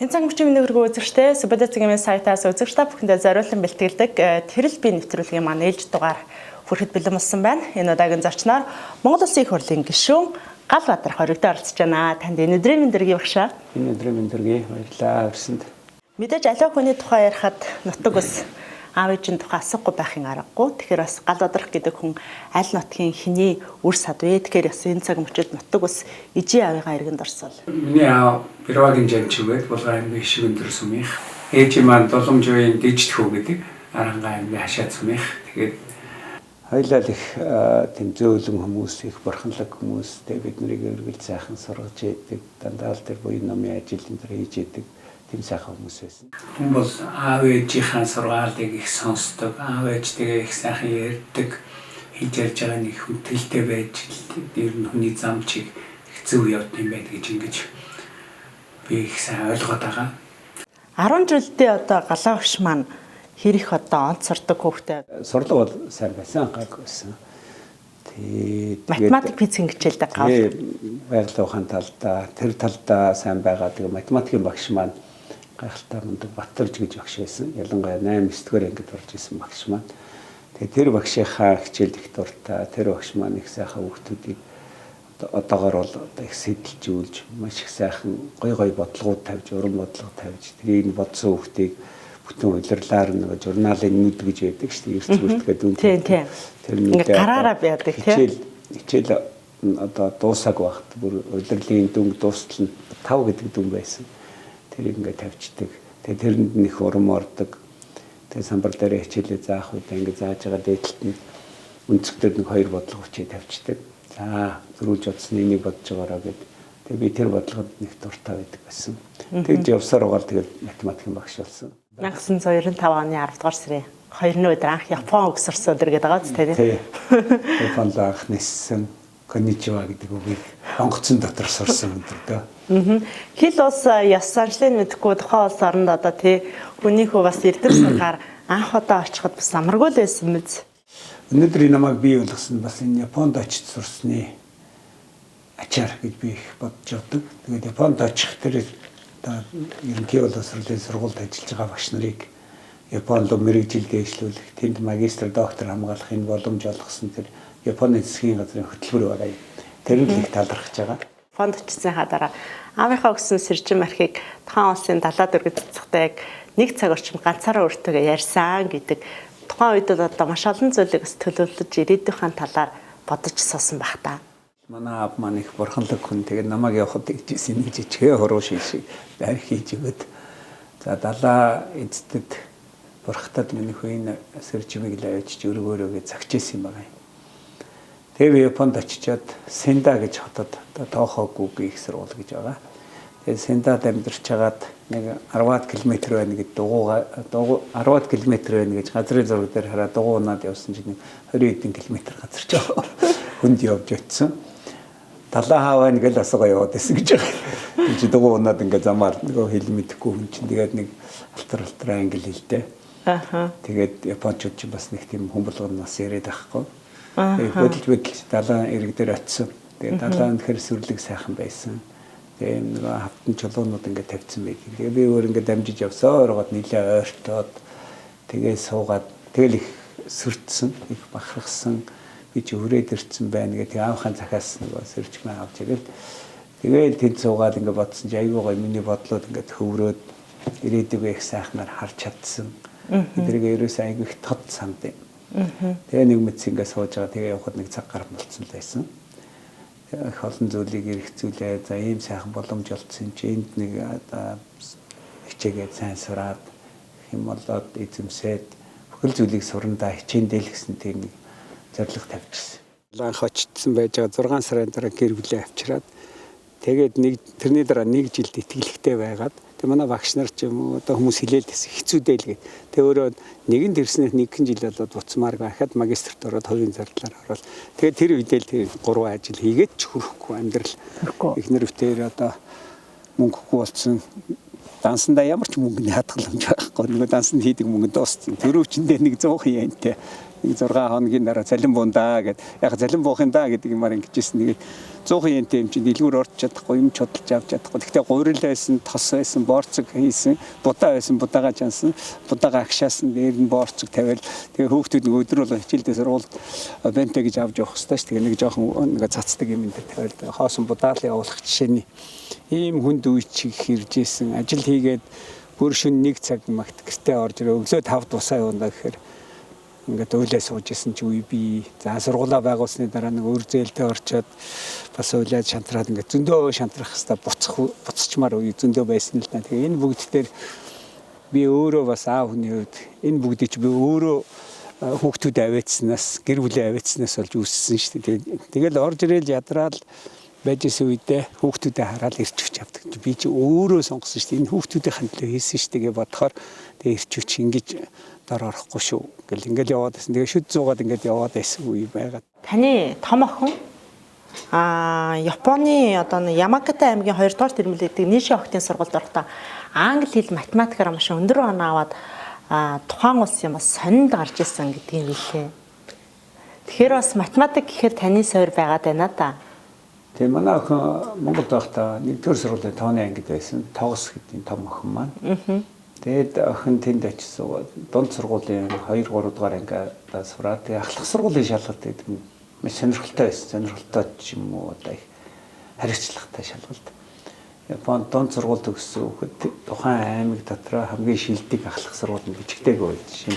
Тэнцэн мөчийн хөргөө үзэгчтэй Сүбэдэцгийн сайтаас үзэгчтэй бүхэндээ зориулан бэлтгэлдэг тэрэл бие нэвтрүүлгийн маань ээлж дугаар хүрэхэд бэлэн болсон байна. Энэ удаагийн зочноор Монгол Улсын их хурлын гишүүн Галбаатар хоригдоо оролцож байна. Танд энэ өдрийн мэндэргийн багшаа. Энэ өдрийн мэндэргийн баярлалаа өрсөнд. Мэдээж аливаа хүний тухай ярихад нутаг ус аав ээжийн тухай асахгүй байхын аргагүй. Тэгэхээр бас Галбаатар гэдэг хүн аль нутгийн хэний үр сад вэ? Тэгэхээр бас энэ цаг мөчид нутаг ус ижийн аавыгаа иргэнд орсол. Миний аав Бирвагийн жанчигээд Булган аймгийн Шигэндөр сумынх. Ээжийн маань Доломжийн Дижитхүү гэдэг Арангаа аймгийн Хашаад сумынх. Тэгээд хоёулаа л их тэм зөөлөн хүмүүс, их бурханлаг хүмүүс бид нарыг эргэл сайхан сургаж идэг, дандаа л тэр буян номын ажил энэ төр хийж идэг тэм сайхан хүмүүс байсан. Хүн бол аав ээжийнхээ сургаалыг их сонсдог, аав ээжтэйгээ их сайхан ярьдаг, хийж ярьж байгаа нэг хүндэлтэй байж ер нь хүний зам чиг их зөв явд юм байна гэж ингэж би их сайн ойлгоод байгаа. 10 жилдээ одоо галаа багш маань хэрэг одоо онц сурдаг хүүхдээ. Сурлага бол сайн байсан, гайгүй байсан. Математик физик хичээлдэг гав. Байгалийн ухаан талдаа, тэр талдаа сайн байгаа. Тэгээ математикийн багш маань гайхалтай мундаг Батөрж гэж багш байсан. Ялангуяа 8-9-р ангид орж исэн багш маань. Тэгээ тэр багшийнхаа хичээл их дуртай. Тэр багш маань их сайхан хүүхдүүдийг одоогоор бол их сэдэлжүүлж, маш их сайхан гой бодлогууд тавьж, уран бодлого тавьж, тэрийг бодсон хүүхдийг бүтэн удирлаар нэг журналын нүд гэж байдаг шүү дээ. Эрс бүртгээд үн. Тийм. Тэр нэг гараараа байдаг тийм. Хичээл одоо дуусаг багт бүр удирлын дүнг дуустал нь 5 гэдэг дүн байсан. Тэрийг ингээд тавьчихдаг. Тэгээ тэрэнд нэг урам ордог. Тэгээ самбар дээр хичээлээ заах үедээ ингээд зааж байгаа дээдлэлт нь өнцгтөр нэг 2 бодлого хүчээ тавьчихдаг. За зөрүүлж бодсон энийг бодож байгаараа гэдэг. Тэгээ би тэр бодлогод нэг дуртай байдаг байсан. Тэгж явсаар угаал тэгээд математикийн багш болсон. 1995 оны 10 дугаар сарын 2-ны өдөр анх Япон өгсөрсөн өдөр гэдэг байгаа зү тийм. Японд анх ниссэн конничива гэдэг үгийг онгоцон дотор сурсан өдөр дөө. Хил ус яс санчлын мэдхгүй тухайн улс оронд одоо тий хүний хөө бас эрдэм саргаар анх удаа очиход бас амаргүй л байсан мэз. Өнөөдөр намайг бий болгосон бас энэ Японд очиж сурсны ачаар гэж би их бодож явдаг. Тэгээд Японд очих тэр ерөнхий боловсролын сургуульд ажиллаж байгаа багш нарыг Японд мэрэгжил дэвшлүүлэх, тэнд магистр, доктор хамгаалах энэ боломж олгосон тэр Японы засгийн газрын хөтөлбөр байгаа юм. Тэр нь их талархаж байгаа. Японд очисныхаа дараа аавынхаа өгсөн сэржим архийг тухайн улсын далаа дөргид цэцэгтэй яг 1 цаг орчим ганцаараа өөртөө ярьсан гэдэг. Тухайн үед одоо маш олон зүйлийг бас төлөвлөж ирээдүйн талаар бодож суусан баг та. Манай аав маань их бурханлаг хүн. Тэгээд намайг явахад ичсэн нэг жижигхэн хуруу шиг байр хийж өгöd. За далаа эцэд бурхтад миний хүйн сэржмийг л авчиж өргөөрөө гэж загч исэн юм байна. Тэгээ би Японд очичоод Сенда гэж хотод Тохогугийн их сургууль гэж байгаа. Тэгээ Сендад амьдарч хагаад нэг 10 км байна гэж дугуйгаа 10 км байна гэж газрын зураг дээр хараад дугуй унаад явсан чинь 20 хэдэн км газарч байгаа. Хүнд явж очсон. Талаа хаваа нэг л асуугаа яваад байсан гэж байгаа. Би чи дугуй унаад ингээ замаар нөгөө хэл мэдэхгүй хүн чинь тэгээд нэг алтар англи хэлтэй. Тэгээд японочууд ч бас нэг тийм хүн болгоно бас яриад байхгүй. Тэгээд хөдөлж далаа ирэг дээр очисон. Тэгээд далаа өнөхөр сүрлэг сайхан байсан. Тэгээд нэг хавтан чулуунууд ингээ тавьсан байг. Тэгээд би өөр ингээ дамжиж явсаар ороод нилээ ойртоод тэгээд суугаад тэгэл их сүрдсэн, их бахархсан. Би ч өрөөд ирсэн байна гэх тийм аавхын захаас нэг сэржмээ авч ирэл. Тэгээд тэнд суугаад ингээ бодсон чи айгүй гоё миний бодлоод ингээ хөврөөд ирээдүгөө их сайхнаар харж чадсан. Эдрийг ерөөсөө айгүй их тод санд юм. Тэгээ нэг мэт ингээ сууж байгаа тэгээ явахад нэг цаг гар болцсон л байсан. Их олон зүйлийг эргцүүлээ. За ийм сайхан боломж олдсон чи энд нэг хичээгээд сайн сураад хэм болоод эзэмсээд бүхэл зүйлийг сурандаа хичээндэл гэсэн тийм нэг зорилго тавьчихсан. Анх очсон байж байгаа 6 сарын дараа гэр бүлээ авчираад тэгээд тэрний дараа 1 жилд итгэлэгтэй байгаад тэг манай багш нар ч юм уу одоо хүмүүс хилээл гэсэн хэцүүдэй л гээд тэг өөрөө нэгэн дэрснээс 1 жил болоод буцмаар байхад магистрт ороод хувийн зардлаар ороод тэгээд тэр үедээ л 3 ажил хийгээд ч хөрөхгүй амьдрал эхнэр өвтөр одоо мөнгөгүй болсон дансандаа ямар ч мөнгөний хадгаламж байхгүй нөгөө дансанд хийдэг мөнгө дууссан. Төрөвчөндөө нэг 100 янтай нэг 6 хоногийн дараа залин бундаа гэд яг залин буухын даа гэдэг юмар ингэжсэн. Тэгээд 100 yen тэмчинд дэлгүүр орж чадахгүй юм ч хөдөлж авч чадахгүй. Гэхдээ гурил байсан, тос байсан, борцог хийсэн, будаа байсан, будаага чансан, будаага агшаасан, дээр нь борцог тавиал. Тэгээ хүүхдүүд нэг өдөр бол хичээлдээ сургуульд бэнтэ гэж авч явах хэрэгтэй ш. Тэгээ нэг жоохон нэг цацдаг юм энэ тавиал. Хоосон будаалын явуулах жишээний ийм хүнд үе чиг хэржсэн. Ажил хийгээд бүр шөнө 1 цаг магт гэртээ орж ирээ өглөө 5 тусаа явна гэхээр ингээд өөлөө сууж исэн чи үе би за сургуулаа байгуулсны дараа нэг өр зээлдээ орчоод бас өөлөө шантраад ингээд зөндөө шантрах хэвээр буцчмаар үе зөндөө байсан л да. Тэгээ энэ бүгд дээр би өөрөө бас аав хүний хувьд энэ бүгдийг чи би өөрөө хүүхдүүд авэцснаас гэр бүлийн авэцснаас болж үүссэн шүү дээ. Тэгэл орж ирээл ядраал байж исэн үедээ хүүхдүүдэд хараад ирч хүч авдаг. Би чи өөрөө сонгосон шүү дээ. Энэ хүүхдүүдийн хандлага хийсэн шүү дээ гэж бодохоор тэгээ ирч хүч ингэж дор орохгүй шүү. Ингээл яваад байсан. Тэгээ шүд зуугаад ингээд яваад байсан үе байгаад. Таны том охин Японы одоо Ямагата аймгийн 2 дугаар тэрмэлдэг нийшээ охтын сургуульд орохдоо англи хэл математикаар маш өндөр оноо аваад тухайн улсын бас сонинд гарч ирсэн гэдгийг хэлээ. Тэгэхээр бас математик гэхээр таны суур байгаад байна да. Тэгээ манай охин Монголд байхдаа 1-р сургуулийн 5-ны ангид байсан. Тогос гэдэг том охин маань. Тэгээд охин тэнд очиж дунд сургуулийн 2-3 дугаар ангиудаа сураад тэгээ ахлах сургуулийн шалгалт гэдэг нь маш сонирхолтой байсан. Сонирхолтой ч юм уу одоо их хариуцлагатай шалгалт. Японд дунд сургууль төгссөн хүүхэд тухайн аймаг дотроо хамгийн шилдэг ахлах сургууль нь бичгтэйг байд. Жишээ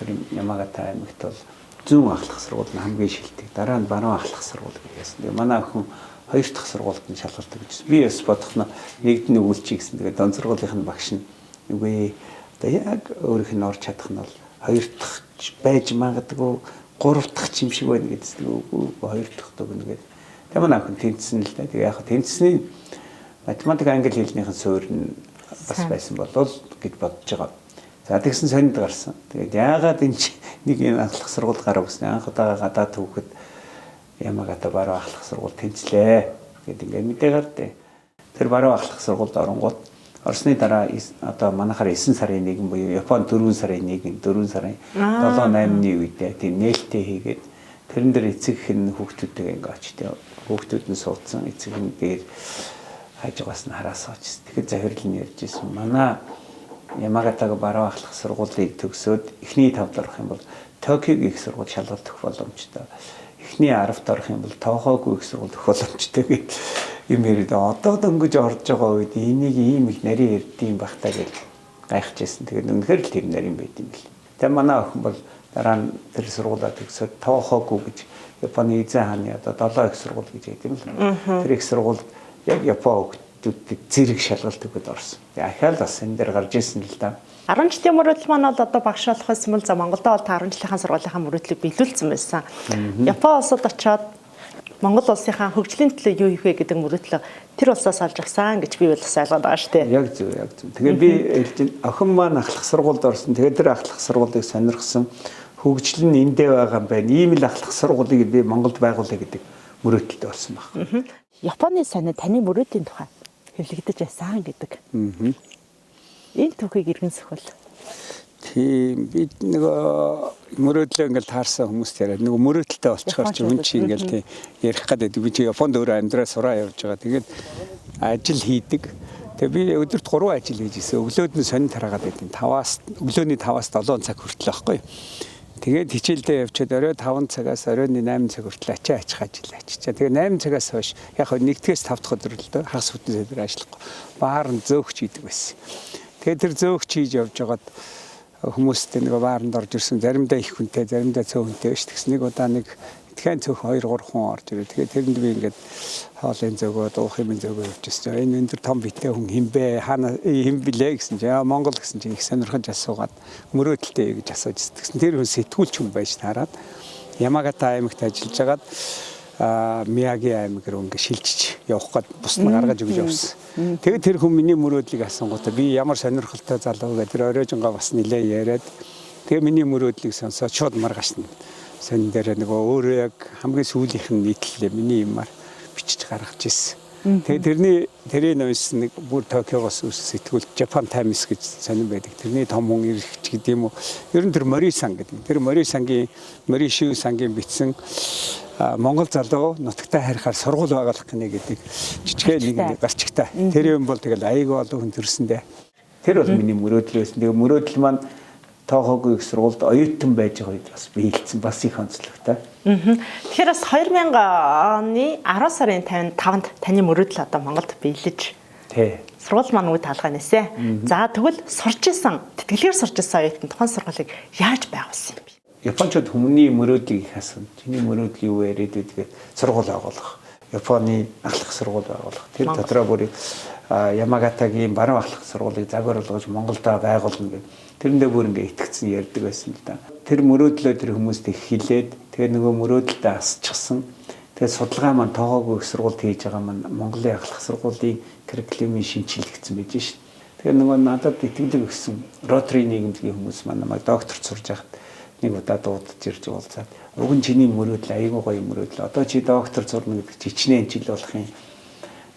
нь Ямагата аймагт бол зүүн ахлах сургууль нь хамгийн шилдэг. Дараа нь баруун ахлах сургууль гэсэн. Тэгээ манай охин 2 дахь сургуульд нь шалгалт өгсөн. Би бас бодох нь нэгд нь өгүүлчих гэсэн. Тэгээ дунд сургуулийн багш нь үгүй одоо яг өөрийнх нь орж чадах нь бол 2 дахь байж магадгүй 3 дахь юм шиг байна гэдэгс. Үгүй 2 дахь өгнө гэдэг. Тэгээ манай охин тэнцсэн л да. Тэгээ яг тэнцсний математик англи хэлнийхэн суурь нь бас байсан болол гэж бодож байгаа. За тэгсэн сонинд гарсан. Тэгээд яагаад энэ нэг энэ ахлах сургууль гараа өгсөн. Анх удаага гадаад түүхэд Ямагата баруун ахлах сургууль тэнцлээ гэдэг ингээд мэдээ гардыг. Тэр баруун ахлах сургуульд оронгууд орсны дараа одоо манайхаар 9 сарын 1 буюу Японд 4 сарын 1, 4 сарын 7-8-ны үедээ тийм нээлттэй хийгээд тэрэн дээр эцэг хэн хүүхдүүдтэйгээ ингээд очтой. Хүүхдүүд нь суудсан эцэг хэн дээр хажуугаас нь хараасаач. Тэгэхээр захирал нь ярьж ирсэн. Манай Ямагатаг баруун ахлах сургуулийг төгсөөд эхний 5-д орох юм бол Токиогийн их сургууль шалгалт өгөх боломжтой. Эхний 10-д орох юм бол Тохиогийн их сургууль өгөх боломжтой гэж юм яриад одоо дөнгөж орж байгаа үед энийг ийм их нарийн ярдсан байх таа гэж гайхаж байсан. Тэгээд үнэхээр л тэр нарийн байт юм бэл. Тэгээ манай охин бол дараа нь тэр сургуулаа төгсөөд Тохиогийн гэж Японы эзэн хааны одоо 7 их сургууль гэж ярьд юм л. Тэр их сургуульд яг Япон хүүхдүүдэд зэрэг шалгалт өгöd орсон. Ахаал бас энэ дээр гарч ирсэн л да. 10 жилийн мөрөөдөл маань бол одоо багш болохоос юм бол за Монголд бол 10 жилийнхаа сургуулийнхаа мөрөөдлийг биелүүлсэн байсан. Япон улсад очиод Монгол улсынхаа хөгжлийн төлөө юу хийх вэ гэдэг мөрөөдлөө тэр улсаас олж авсан гэж би бол бас ойлгоод байгаа шүү дээ. Яг зөв, яг зөв. Тэгээ би охин маань ахлах сургуульд орсон. Тэгээ тэр ахлах сургуулийг сонирхсан. Хөгжил нь эндээ байгаа юм байна. Ийм л ахлах сургуулийг би Монголд байгуулъя гэдэг мөрөөдөлд орсон баг. Японы сонио таны мөрөөдлийн тухай хэвлэгдэж байсан гэдэг. Энэ түүхийг иргэн сөхөл. Тийм бид нэг мөрөөдлөө ингээл таарсан хүмүүст яриад нэг мөрөөдөлтэй болчихоор чи хүн чи ингээл ярих гэдэг. Би чи Японд өөрөө амьдраа сураа явж байгаа. Тэгээд ажил хийдэг. Тэгээ би өдөрт 3 ажил хийж ирсэн. Өглөөд нь сонин тараагаад байдیں۔ Өглөөний 5-аас 7 цаг хүртэл байхгүй. Тэгээд хичээлдээ явчаад орой 5 цагаас оройн 8 цаг хүртэл ачаа ачих ажил ачичаа. Тэгээ 8 цагаас хойш яг 1-ээс 5 дахь өдөр л дөө хагас бүтэн сэдвэр ажиллахгүй. Баар нь зөөгч хийдэг байсан. Тэгээд тэр зөөгч хийж явж байгаад хүмүүстэй нэг бааранд орж ирсэн. Заримдаа их хүнтэй, заримдаа цөөн хүнтэй биш. Тэгс нэг удаа нэг итгэн цөөх 2-3 хүн орж ирээ. Тэгээд тэрэнд би ингээд хоолын зөөгөө, дуух юм зөөгөө явж ирсэн. Энэ өндөр том битэй хүн хинбэ? Хаана хин билээ гэсэн чинь Монгол гэсэн чинь их сонирхож асуугаад мөрөөдөлтэй гэж асууж ирсэн. Тэгсэн тэр хүн сэтгүүлч хүн байж таарад Ямагата аймагт ажиллаж байгаад Мияги аймаг руу ингээд шилжиж явах гээд бус нь гаргаж өгч явсан. Тэгээд тэр хүн миний мөрөөдлийг асуугуудаа би ямар сонирхолтой залуу гэдэг тэр оройжонгаа бас нилээ яриад тэгээ миний мөрөөдлийг сонсоод шууд маргаашна. Сонин дээр нөгөө өөрөө яг хамгийн сүүлийнх нь нийтлэлээ миний юмар бичиж гаргаж ирсэн. Тэгээ тэрний нөөс нэг бүр Токиогоос сэтгүүл Japan Times гэж сонирн байдаг. Тэрний том хүн ирэх гэдэг юм уу. Ер нь тэр Морисан гэдэг. Тэр Моришиу сангийн бичсэн Монгол залуу нутагтай харихаар сургууль байгуулах гэнэ гэдэг жижигхэн нэг гарчигтай. Тэр юм бол тэгэл аягүй олон хүн төрсөндөө. Тэр бол миний мөрөөдөл байсан. Тэгээ мөрөөдөл маань тоохоогүй их сургуульд оюутан байж байгаа үед бас биелсэн бас их онцлогтой. Тэгэхээр бас 2000 оны 10 сарын 55-нд таны мөрөөдөл одоо Монголд биелэж сургууль маань үе таалгаа нээсэ. За тэгвэл сурч исэн, тэтгэлгээр сурч исэн оюутан тухайн сургуулийг яаж байгуулсан юм бэ? Япончууд хүмүүний мөрөөдлийг их асуув. Чиний мөрөөдөл юу вэ гэдгээ сургууль байгуулах. Японы ахлах сургууль байгуулах. Тэр дотроо бүр Ямагатагийн баруун ахлах сургуулийг загвар болгож Монголд байгуулна гэдэг. Тэрэндээ бүр ингээ итгэцэн ярьдаг байсан л да. Тэр мөрөөдлөө тэр хүмүүст их хилээд тэгээ нөгөө мөрөөдөлдөө асчихсан. Тэгээ судалгаа маань тоогоогүй их сургуульд хийж байгаа маань Монголын ахлах сургуулийн curriculum-ийн шинчиллэгдсэн байж шин. Тэгээ нөгөө надад итгэлэг өгсөн Rotary нийгэмлэгийн хүмүүс маань намайг докторт сурж байхад нэг удаа дуудаж ирж уулзаад уг нь чиний мөрөөдөл аюулгүй гоё мөрөөдөл. Одоо чи доктор зурна гэдэг чи хичнээн жил болох юм.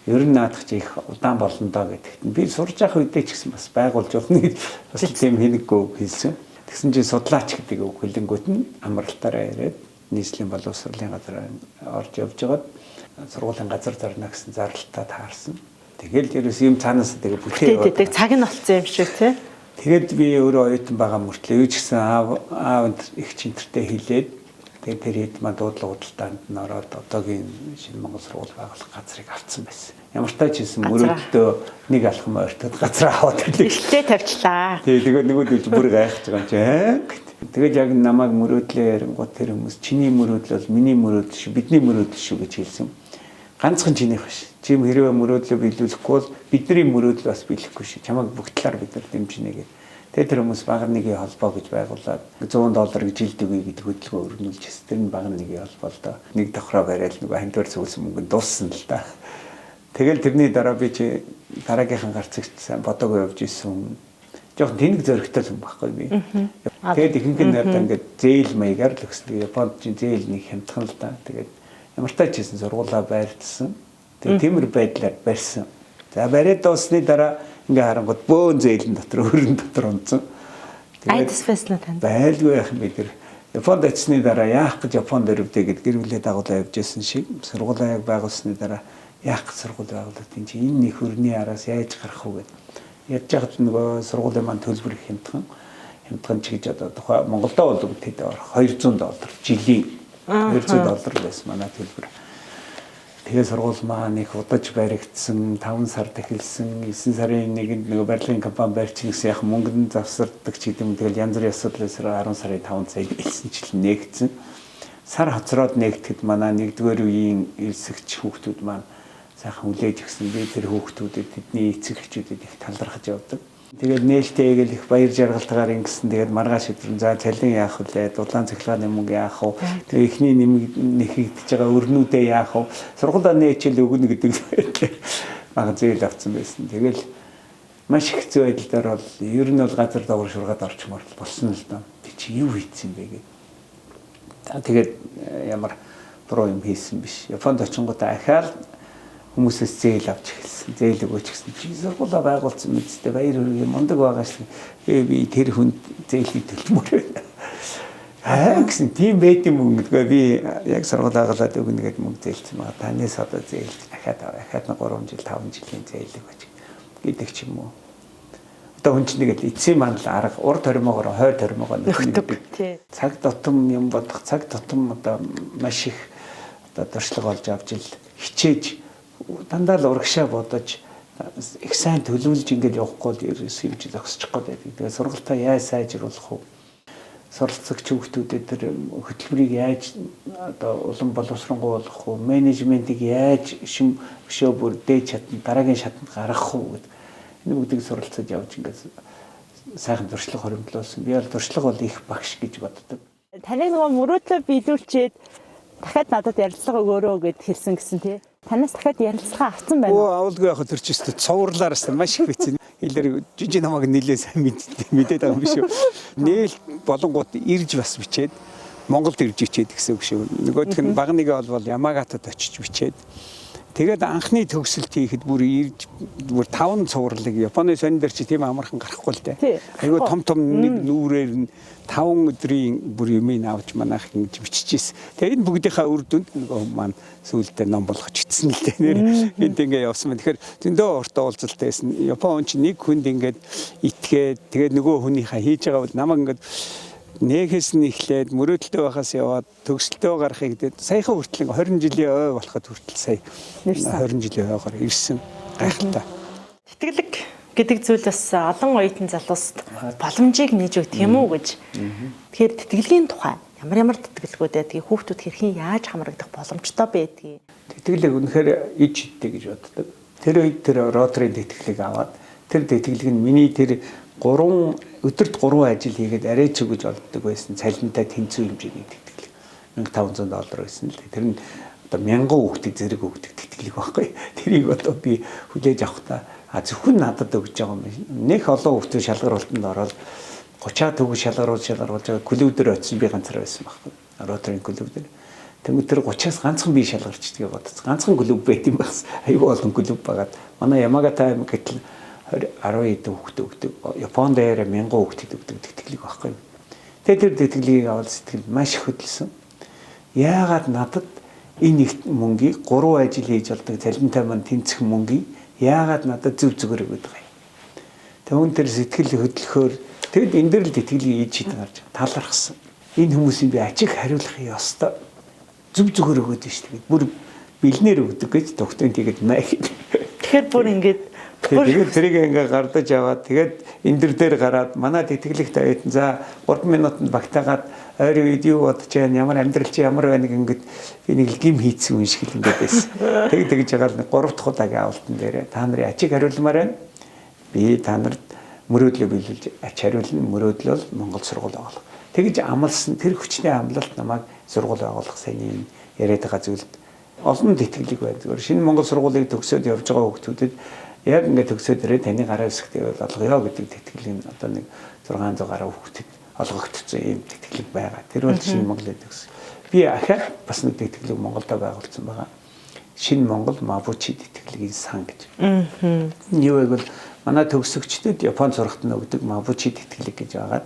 Ер нь наадах чи их удаан болно доо гэдэгт. Би сурж явах үедээ ч гэсэн бас байгуулж болно гэж бас тийм хинэггүй хэлсэн. Тэгсэн чинь судлаач гэдэг үг хэлэнгүүт нь амралтаараа яриад нийслэлийн боловсролын газар орж явж байгаад сургуулийн газар зарна гэсэн зарлалтаа таарсан. Тэгэл ерөөс юм цаанаас тэгээ бүтээ яваад. Тэгээд цаг нь болцсон юм шиг тий. Тэгэд би өөрөө оюутан байгаа мөртлөө юу ч гэсэн аав их чинтертэй хэлээд тэгээд тэр хэд маа дуудлага худалдаанд нь ороод одоогийн шинэ Монгол сургууль байгуулах газрыг авсан байсан. Ямар ч тач хэлсэн мөрөөдөлтөө нэг алхам ойртоод газар аваад ирлээ. Илтээ тавьчлаа. Тэгээд нөгөө бүр гайхаж байгаа юм чи. Тэгээд яг намайг мөрөөдлөө ярингууд тэр хүмүүс чиний мөрөөдөл бол миний мөрөөдөл шүү, бидний мөрөөдөл шүү гэж хэлсэн. Ганцхан чинийх биш. Чи хэрвээ мөрөөдлөө биелүүлэхгүй бол бидний мөрөөдөл бас биелэхгүй шүү. Чамайг бүх талаар бид нар дэмжинэ гэдэг. Тэгээд тэр хүмүүс Багар нэгэн холбоо гэж байгуулад $100 жилд өгье гэдэг хөдөлгөөн өргөнүүлж ирсэн. Тэр нь Багар нэгэн холбоо л доо. Нэг давхраа барайл нэг хандвар цугласан мөнгө дууссан л да. Тэгэл тэрний дараа би чи дараагийнхан гарцагт сайн бодоогүй явж исэн. Жохон тэнэг зөрөгтэй юм байхгүй би. Тэгээд ихэнх нь надад ингээд зээл маягаар л өгсөн. Японд чи зээл нэг хямдхан л да. Тэгээд ямар тач хийсэн сургуулаа байрлуулсан. Тэгээд тиймэр байдлаар барьсан. За бариад дуусны дараа ингээ харангууд бөөн зэйлэн дотор өрн дотор унтсан. Тэгээд спейснаа танд байлгүй яах юм бэ тэр. Японд очсны дараа яах гэж Японд өрөвдөө гэд гэр бүлээ дагуулаа явж исэн шиг сургуулаа яг байгуулсны дараа яах гэж сургууль байгуулад энэ чинь энэ их өрний араас яаж гарах вэ гэд. Ядж хахад нөгөө сургуулийн маань төлбөр их хямдхан ч гэж одоо тухай Монголдо бол үгтэй $200 жилийн $200 байсан манай төлбөр. Тэгээ сургууль маань их удаж баригдсан 5 сард эхэлсэн 9 сарын 1-нд нөгөө барилгын компани барьчихсан гэсэн яг мөнгөнд завсардаг ч гэдэм тэгэл янз бүрийн асуудлаас 10 сарын 5 цагт хэлсэн чил нээгдсэн. Сар хоцроод нээгдэхэд манай 1-р үеийн элсэгч хүүхдүүд маань сайхан хүлээж өгсөн. Би тэр хүүхдүүдэд тэдний эцэг эхчүүдэд их талархаж явдаг. Тэгээд нээлттэй их баяр жаргалтайгаар ингэсэн. Тэгээд маргааш өдрөн за цалин яах вэ? Дулаан цахилгааны мөнгө яах вэ? Тэгээд эхний нэхэгдэж байгаа өрнүүдээ яах вэ? Сургуулаа нээчэл өгнө гэдэг бага зээл авсан байсан. Тэгэл маш их хэцүү байдлаар бол ер нь бол газар давар шургаад орчмоор болсон л доо. Би чи юу хийцэн бэ гэдэг. Тэгээд ямар буруу юм хийсэн биш. Японд очингуудаа ахаал хүмүүсээс зээл авч эхэлсэн. Зээл өгөөч гэсэн чи сургуулаа байгуулсан мэдтэй баяр хүргэе мундаг байгаа шүү. Би тэр хүнд зээлийг төлмөр байна. Гэсэн тийм байт юм үгдгээ би яг сургуулаа галаад өгнө гэдэг мөнгө зээлсэн байгаа. Танаас одоо зээл ахаад 3 жил 5 жилийн зээл өгөөч гэдэг ч юм уу. Одоо хүн чинь нэг эцсийн маань л арга урд тормоогоор хойд тормоогоор нөхдөг. Цаг тутам юм бодох цаг тутам одоо маш их одоо дуршлаг олж авч ил хичээж дандаа л урагшаа бодож их сайн төлөвлөж ингээд явахгүй л ерөөс юм чи зогсчих гээд байдаг. Тэгээ сургалтаа яаж сайжруулах вэ? Суралцагч хүүхдүүдэд тэр хөтөлбөрийг яаж одоо улам боловсронгуй болгох вэ? Менежментийг яаж шим өшөө бүр дээж чадна, дараагийн шатанд гаргах вэ гэдэг. Энэ бүгдийг суралцаж явж ингээд сайхан туршлага хоримтлуулсан. Би бол туршлага бол их багш гэж боддог. Таны нөгөө мөрөөдлөө биелүүлчихэд дахиад надад ярилцлага өгөөрөө гэд хэлсэн гэсэн тий. Танаас дахиад ярилцлага авсан байна уу? Авалгүй яг тэр ч өстө цовруулаараас маш их бичсэн. Илэр жижиг намайг нилээ сайн мэдээд байгаа юм биш үү? Нээл болонгууд ирж бас бичээд Монголд ирж ичээд гэсэн үг шүү. Нөгөөх нь баг нэгэ бол Ямагатад очиж бичээд Тэгээд анхны төгсөлт хийхэд бүр 5 цувралыг Японы сонин дээр чи тийм амархан гарахгүй л дээ. Айгүй том нэг нүүрээр нь 5 өдрийн бүр юмыг авч манайх ингэж биччихсэн. Тэгээд энэ бүгдийнхаа үр дүнд нөгөө маань сүүлдээ ном болгож ицсэн л дээ. Энд ингээ явсан байна. Тэгэхээр зөндөө урт уулзалтай байсан. Япон ч нэг хүнд ингээд итгээд тэгээд нөгөө хүнийхээ хийж байгаа бол намайг ингээд Нэхэс нь эхлээд мөрөөдөлтөй байхаас яваад төгсөлтөө гарахыг гэдэг саяхан хүртэл 20 жилийн ой болоход хүртэл сая 20 жилийн ойгоор ирсэн гайхалтай. Тэтгэлэг гэдэг зүйл бас олон оюутан залуусд боломжийг нээж өг тийм үү гэж. Тэгэхээр тэтгэлгийн тухай ямар тэтгэлгүүд байдгийг хүүхдүүд хэрхэн яаж хамрагдах боломжтой байдгийг. Тэтгэлэг үнэхээр иж идтэй гэж боддог. Тэр үед тэр роторын тэтгэлэг аваад тэр тэтгэлэг нь миний тэр 3 өдөрт 3 ажил хийгээд арайч гэж олддог байсан цалинтай тэнцүү хэмжээний тэтгэлэг $1500 байсан л дээ. Тэр нь одоо 1000 хүүхдэд зэрэг өгдөг тэтгэлэг байхгүй. Тэрийг одоо би хүлээж авахдаа зөвхөн надад өгж байгаа юм. Нэх олон хүүхдүүд шалгаруултанд ороод 30 төгс шалгаруулж байгаа клуб дээр очсон би ганцаар байсан байхгүй. Роторын клуб дээр. Тэгмээ тэр 30-аас ганцхан би шалгарчдгийг бодсон. Ганцхан клуб байт юм байгаас аюу олон клуб байгаад манай Ямагата аймаг гэтэл 10 хэдэн хүүхдэд өгдөг. Японд дээр 1000 хүүхдэд өгдөг тэтгэлэг байхгүй. Тэгээд тэр тэтгэлгийг аваад сэтгэл маш их хөдөлсөн. Яагаад надад энэ их мөнгийг 3 ажил хийж болдог цалинтай маань тэнцэх мөнгийг яагаад надад зөв зүгээр өгöd байгаа юм. Тэгвэл тэр сэтгэл хөдлөхөөр тэгэд энэ дээр л тэтгэлгийг хийж хийдэг гарч талархсан. Энэ хүмүүсийн би ачиг хариулах ёстой. Зөв зүгээр өгöd нь шүү дээ. Бүр бэлнээр өгдөг гэж тогтоон тэгээд маяг. Тэгэхээр бүр ингэж тэгээд тэрийг ингээ гардаж аваад тэгээд энэ дээр гараад манай тэтгэлэгт оюутан за 3 минутанд багтаагаад ойрын үед юу бодож байна ямар амьдрал чи ямар байна ингээд би нэг гим хийцэн юм шиг л ингээд байсан. Тэгж яагаад 3 дахь удаагийн авалтан дээр та нарын ачиг хариулмаар байна. Би та нарт мөрөөдлөө биелүүлж ач хариулна мөрөөдлөл Монгол сургууль авах. Тэгж амлсан тэр хүчний амлалт намайг сургууль байгуулах сайн юм яриад байгаа зүйлд олон тэтгэлэг байна. Зөвхөн шинэ Монгол сургуулийг төгсөөд явж байгаа хүүхдүүдэд яг ингээд төгсөөд ирээ таны гараа хэсэгт олгоё гэдэг тэтгэлэг одоо нэг 600 гаруй хүүхдэд олгогдсон юм тэтгэлэг байгаа. Тэр бол шинэ Монголд төгсөн. Би ахаад бас нэг тэтгэлэг Монголд байгуулсан байгаа. Шинэ Монгол Мапучи тэтгэлгийн сан гэж. Юу вэ? Манай төгсөгчдөд Японд сурахад өгдөг Мапучи тэтгэлэг гэж байгаа.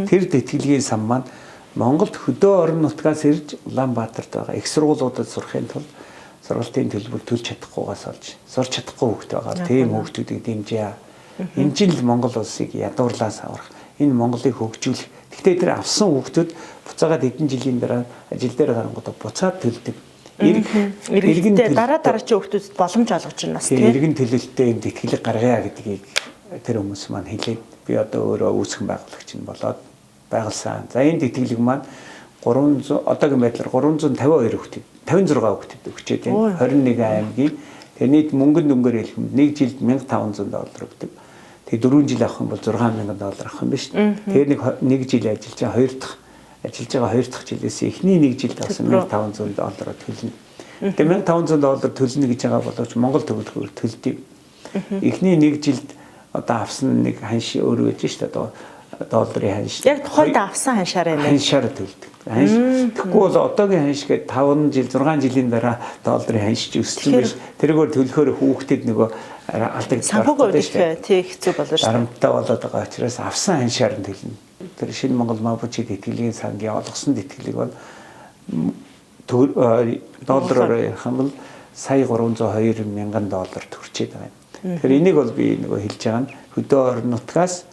Тэр тэтгэлгийн сан маань Монголд хөдөө орон нутгаас ирж Улаанбаатарт байгаа их сургуулиудад сурахын тулд сургалтын төлбөр төлж чадахгүйгаас олж сурч чадахгүй хүүхд байгаа. Тийм хүүхдүүдийг дэмжээ. Энэ жил Монгол улсыг ядуурлаас аврах, энэ Монголыг хөгжүүлэх. Гэхдээ тэр авсан хүүхдүүд буцаагаад хэдэн жилийн дараа ажил дээр гарангуудаа буцаад төлдөг. Иргэн дараачийн хүүхдүүдэд боломж олгож байна бас тийм. Иргэн төлөлтөд энэ тэтгэлэг гаргая гэдгийг тэр хүмүүс маань хэлээд би одоо өөрөө үүсгэн байгуулагч нь болоод байгуулсан. За энэ тэтгэлэг маань 300 одоогийн байдлаар 352 хүүхдэд 56 хүүхдэд өгчээд байна. 21 аймгийн. Тэгээ нийт мөнгөнд дөнгөөр хэлэхэд нэг жилд $1500 өгдөг. Тэгээ 4 жил авах юм бол $6000 авах юм ба шүү дээ. Тэгээ нэг жил ажиллаж байгаа 2 дахь жилээс эхний нэг жилд авсан $1500 төлнө. Тэгээ $1500 төлнө гэж байгаа боловч Монгол төгрөгөөр төлдөг. Эхний нэг жилд одоо авсан нэг ханш өөр байж шүү дээ. Долларын ханш. Яг тухайд авсан ханшаараа нэ. Ханшаар төлдөг. Тэгэхгүй бол одоогийн ханш гээд 5 жил 6 жилийн дараа долларын ханш өссөн биш. Тэргээр төлөхөөр хүүхдэд нөгөө алдагдсан. Санхүүг өгөх тий хэцүү болоо шүү. Дарамттай болоод байгаа учраас авсан ханшаар нь төлнө. Тэр шинэ Монгол Мапучи тэтгэлгийн сангийн олгосон тэтгэлэг бол доллараар ярих юм бол сая $302,000 төрчээд байгаа юм. Тэгэхээр энийг бол би нөгөө хэлж байгаа нь хөдөө орон нутгаас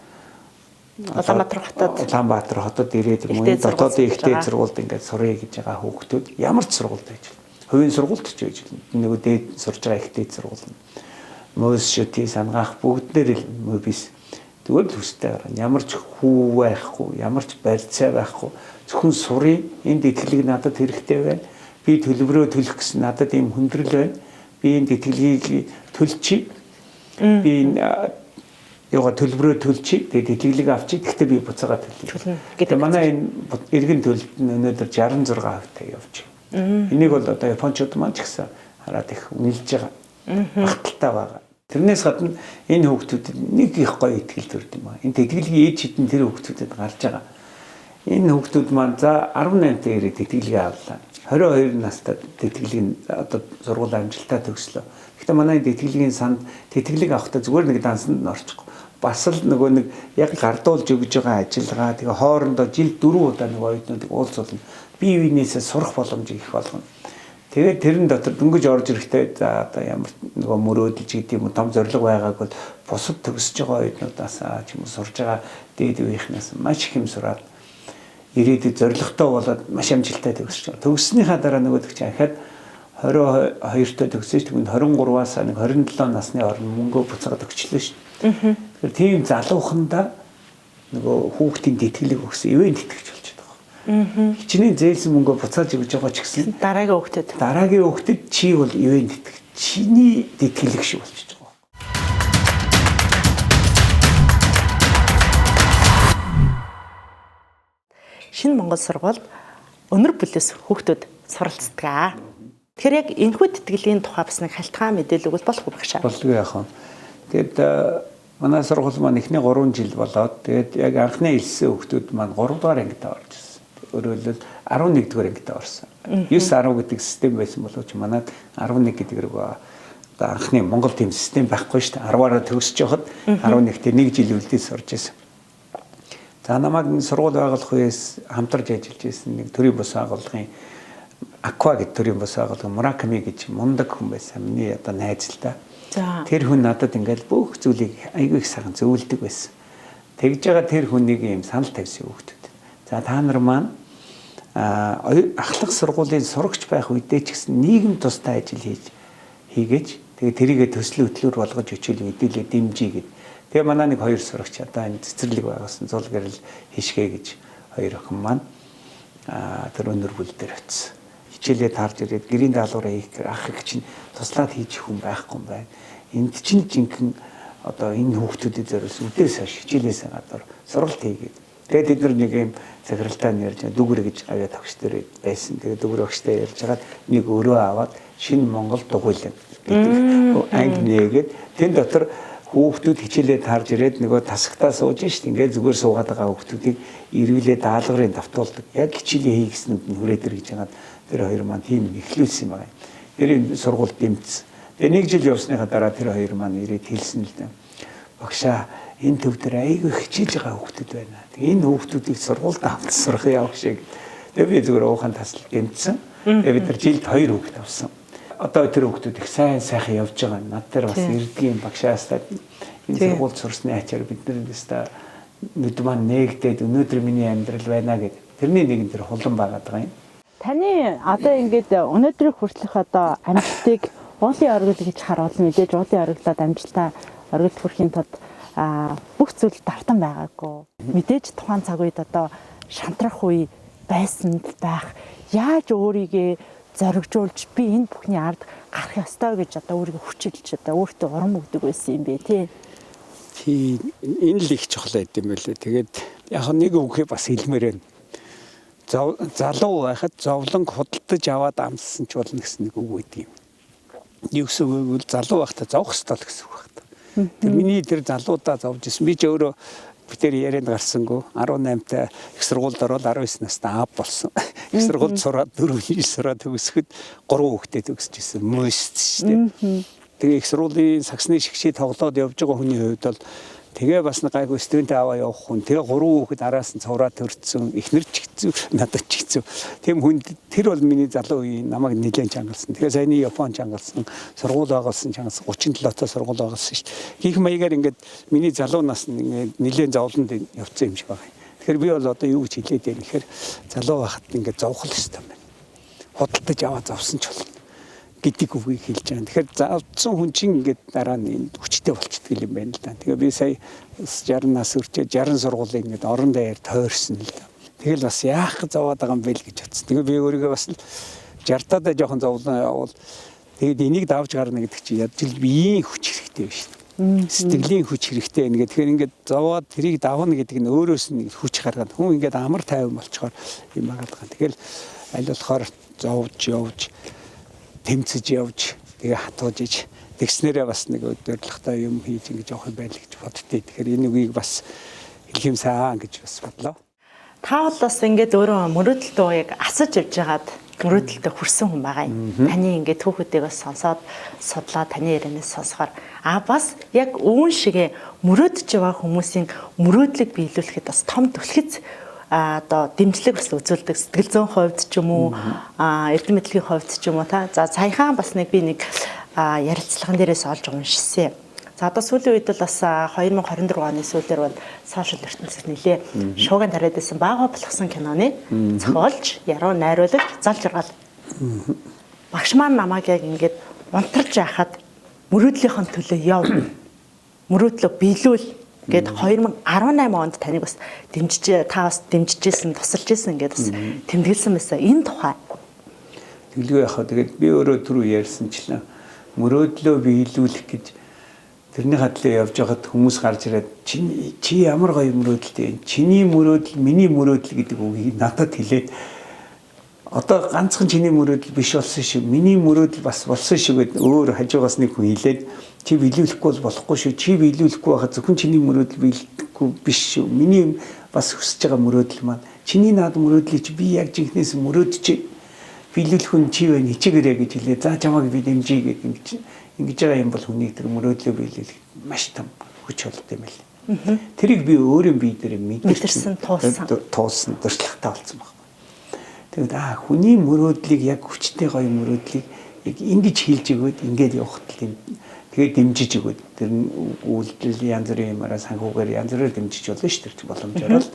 Улаанбаатар хотод ирээд юм уу дотоодын ихтэй сургуульд ингээд сурыг гэж байгаа хүүхдүүд ямар ч сургуульд байж болно. Хувийн сургуульд ч байж болно. Нөгөө дээд сурж байгаа ихтэй сургууль нь. Мөс шүти сангаах бүгдээр л мөбис. Тэгвэл төстэй гарна. Ямар ч хүү байхгүй, ямар ч барьцаа байхгүй. Зөвхөн сурыг энэ тэтгэлэг надад хэрэгтэй байна. Би төлбөрөө төлөх гэсэн надад ийм хүндрэл байна. Би энэ тэтгэлгийг төлчих. Би яга төлбөрөө төлчих. Тэгээд тэтгэлэг авчих. Гэхдээ би буцаагаад төлье. Тэгээд манай энэ иргэн төлөлт нь өнөөдөр 66% явж байна. Энийг бол одоо японочууд маань ч гэсэн хараад их үнэлж байгаа. Багталтай байгаа. Тэрнээс гадна энэ хүүхдүүдэд нэг их гоё ихтгэл төрд юм аа. Энэ тэтгэлгийн ээж хитэн тэр хүүхдүүдэд гарч байгаа. Энэ хүүхдүүд маань за 18 дээр тэтгэлгээ авлаа. 22 настай тэтгэлгийн одоо сургууль амжилтаа төгслөө. Гэхдээ манай тэтгэлгийн санд тэтгэлэг авахдаа зүгээр нэг дансанд нь орчихгүй. Бас л нөгөө нэг яг гардуулж өгж байгаа ажиллагаа тэгээ хоорондоо жил 4 удаа нэг оюутнуудыг уулзуулна. Бие биенээсээ сурах боломж их болгоно. Тэгээд тэрэн дотор дөнгөж орж ирэхдээ за одоо ямар нөгөө мөрөөдөлж гэдэг юм том зориг байгааг бол бусад төгсөж байгаа оюутнуудаас ч юм уу сурж байгаа дээд үеийнхнээс маш их юм сураад ирээдүйд зоригтой болоод маш амжилттай төгсөж байгаа. Төгссөнийхаа дараа нөгөөдөг чинь ахаад 22-той төгсөж тэгвэл 23-аас нэг 27 насны орн мөнгөө буцаад өгчлөө шүү дээ. Тэгэхээр тийм залуухандаа нөгөө хүүхдийн тэтгэлэг өгсөн ивент тэтгэж болж байгаа. Хичнээн зээлсэн мөнгөө буцааж өгж байгаа ч гэсэн дараагийн хүүхдэд чи бол ивент тэтгэж чиний тэтгэлэг шиг болчихж байгаа. Шинэ Монгол сургуульд өнөр бүлээс хүүхдүүд суралцдаг. Тэгэхээр яг энэхүү тэтгэлгийн тухай бас нэг халтгаан мэдээлэл өгвөл болох уу багшаа? Болдгоо яах вэ? Тэгэд манай сургууль маань эхний 3 жил болоод тэгээд яг анхны хэлсэн хүүхдүүд маань 3 дугаар ангид орж ирсэн. Өөрөөр хэлбэл 11 дугаар ангид орсон. 9 10 гэдэг систем байсан боловч манайд 11 гэдэг одоо анхны Монгол тийм систем байхгүй шүү дээ. 10-аараа төгсөж явахад 11-т 1 жил үлдээс орж ирсэн. За намайг сургууль байгуулах үеэс хамтарч ажиллаж ирсэн нэг төрийн бос байгууллагын Аква гэдэг төрийн бос байгууллага Мураками гэж мундаг хүн байсан. Миний одоо найз л да. Тэр хүн надад ингээд бүх зүйлийг айгүй их сайхан зөвлөдөг байсан. Тэгж байгаа тэр хүнийг юм санал тавьсан хүүхдүүд. За та нар маань ахлах сургуулийн сурагч байх үедээ ч гэсэн нийгэм тустай ажил хийгээж тэгээ тэрийгэ төслийн хөтлөөр болгож өчөөл мэдээлэл дэмжиж гээд. Тэгээ манай нэг 2 сурагч одоо энэ цэцэрлэг байгуулсан зул гэрэл хишгэ гэж 2 охин маань тэр өнөр бүл дээр очив. Хичээлээ таарж ирээд гэрийн даалгавраа хийх ах их чинь туслаад хийж хүн байхгүй юм байна. Энд чинь жинхэнэ одоо энэ хүүхдүүдэд зориулсан үдээс хойш хичээлээс гадар сургалт хийгээд. Тэгээд бид нар нэг юм захиралтай нэрж дүгэр гэж аваад тогч дээр байсан. Тэгээд дүгэр багштай ярьж хагаад нэг өрөө аваад шинэ Монгол дугуйлан гэдэг анги нээгээд тэн дотор хүүхдүүд хичээлээ таарж ирээд нөгөө тасагтаа сууж шít ингээд зүгээр суугаад байгаа хүүхдүүдийг эргэлээ даалгаврын давтуулдаг. Яг хичээлээ хийгснүүд нь хүрээд ир гэж хагаад тэр хоёр маань тийм эхлүүлсэн байгаа. Тэр сургууль дэмжсэн. Тэгээ нэг жил явсныхаа дараа тэр хоёр маань ирээд хэлсэн л дээ. Багшаа энэ төв дээр айгүй хичээж байгаа хүүхдүүд байна. Тэгээ энэ хүүхдүүдийг сургуульд авч сурах явах шиг. Тэгээ би зүгээр уухан таслал дэмжсэн. Тэгээ бид нар жилд 2 хүүхд авсан. Одоо тэр хүүхдүүд их сайн сайхан явж байгаа. Над дээр бас ирдгийн багшаастай энэ сургуульд сурсны ачаар бид нар нүд маань нээгдээд өнөөдөр миний амьдрал байна гэдэг. Тэрний нэгэн тэр хулан байгаад байгаа юм. Таны одоо ингээд өнөөдрийг хүртэлх одоо амжилтыг уулын оргил гэж харуул мэдээж уулын оргилоод амжилтаа оргилд хүрэхийн тулд бүх зүйл давтан байгаагүй. Мэдээж тухайн цаг үед одоо шантрах үе байсан байх. Яаж өөрийгөө зоригжуулж би энэ бүхний ард гарах ёстой гэж одоо өөрийгөө хүчилж одоо өөртөө урам өгдөг байсан юм бэ тий. Энэ л их чухал байд юм байлээ. Тэгээд яг нэг үгээ бас хэлмээр байна. Залуу байхад зовлонг худалдаж аваад амссан ч болно гэсэн нэг үг өгд юм. Юу гэсэн үг вэ? Залуу байхдаа зовх ёстой л гэсэн үг байна. Тэр миний тэр залуудаа зовж исэн. Би ч өөрөө битэр ярианд гарсангүй 18-тай их сургуульд ороод 19 настай аав болсон. Их сургуульд сураад 4 сураад төгсөхөд 3 хүүхдээ төгсөж исэн. Мөст шүү дээ. Тэгээ их сургуулийн саксны шигшээ тоглоод явж байгаа хүний хувьд бол тэгээ бас нэг гайгүй студент аваа явах хүн. Тэгээ 3 хүүхэд араас нь цувраа төрцсөн. Эхнэр ч хэцүү, надад ч хэцүү. Тийм хүн тэр бол миний залуу үеийн намайг нэлээд чангалсан. Тэгээ саяны Япон чангалсан, сургууль байгуулсан чангалсан, 37-той сургууль байгуулсан шүү дээ. Хийх маягаар ингээд миний залуу нас ингээд нэлээд зовлонд явцсан юм шиг байна. Тэгэхээр би бол одоо юу гэж хэлээд байна гэхээр залуу байхад ингээд зовхол ёстой юм байна. Худалдаж аваа зовсон ч болно гэдэг үгийг хэлж байгаа. Тэгэхээр завдсан хүн чинь ингээд дараа нь хүчтэй болчихдаг юм байна л да. Тэгээ би сая 60 нас хүрчээ 60 сургуулийн ингээд орон даяар тойрсон л да. Тэгэл бас яах гэж зовоод байгаа юм бэ л гэж бодсон. Тэгээ би өөрийгөө бас 60-таа жоохон зовлон явуул. Тэгээд энийг давж гарна гэдэг чинь ядч л биеийн хүч хэрэгтэй байна шүү дээ. Сэтгэлийн хүч хэрэгтэй байна гэх. Тэгэхээр ингээд зовоод тэрийг давна гэдэг нь өөрөөс нь хүч гаргаад хүн ингээд амар тайван болчоор юм агаад байгаа. Тэгэл аль болохоор зовж явж тэмцэж явж тэгээ хатууж иж тэгснээрээ бас нэг өдөрлөгтэй юм хийж ингэж явах юм байл гэж боддتي. Тэгэхээр энэ үгийг бас хэлхим сайн гэж бас бодлоо. Та бол бас ингээд өөрөө мөрөөдөл дуу яг асаж явж байгаад мөрөөдөлтөд хүрсэн хүн байгаа юм. Таны ингээд түүхүүдийг бас сонсоод судлаад таны ярианаас сонсохоор бас яг үүн шигэ мөрөөдөж байгаа хүмүүсийн мөрөөдлийг биелүүлэхэд бас том түлхэц одоо дэмжлэг бас үзүүлдэг сэтгэл зүйн хувьд ч юм уу эрдэм мэдлэгийн хувьд ч юм уу та за саяхан бас би нэг ярилцлаган дээрээс олж уншсан. За одоо сүүлийн үед бол бас 2024 оны сүүлээр бол сошиал ертөнцид нэлээ шууган тариад байсан бага болгосон киноны зохиолч, яруу найруулагч, зал жаргал. Багш маань намайг яг ингээд унтарч яхад мөрөөдлийнхөө төлөө яв. Мөрөөдлөө биелүүл гээд 2018 онд таныг бас та бас дэмжижсэн, тусалж исэн ингээд бас тэмдэглэсэн байсан. Энэ тухай. Тэглгүй яхаа тэгээд би өөрөө түрүү ярьсанчлаа мөрөөдлөө биелүүлэх гэж тэрний хадлаа явж байхад хүмүүс гарч ирээд чи ямар гоё мөрөөдөлтэй чиний мөрөөдөл миний мөрөөдөл гэдэг үгийг надад хэлээд одоо ганцхан чиний мөрөөдөл биш болсон шүү миний мөрөөдөл бас болсон шүү гэд өөр хажуугаас нэг хүн хэлээд чи биелүүлэхгүй бол болохгүй шүү чи биелүүлэхгүй байхад зөвхөн чиний мөрөөдөл биелэхгүй биш шүү миний бас хүсэж байгаа мөрөөдөл маань чиний наад мөрөөдлийг чи би яг жинхнээс мөрөөдөж биелүүлэх хүн чи байна хичээгээрэй гэж хэлээ за чамайг би дэмжиж гэдэг ингэж байгаа юм бол хүний тэр мөрөөдлөө биелүүлэх маш том хүч болд юм байна. Тэрийг би өөрөө бие дээр мэдэрсэн туулсан дуршлагтай болсон байна. Тэгээд хүний мөрөөдлийг яг хүчтэй гоё мөрөөдлийг яг ингэж хийлж өгөөд ингээд явахт л юм. Тэгээд дэмжиж өгөөд тэр үйлдэл янз бүрийн юмараа санхүүгээр янз бүрээр дэмжиж болно шүү дээ боломжоор л.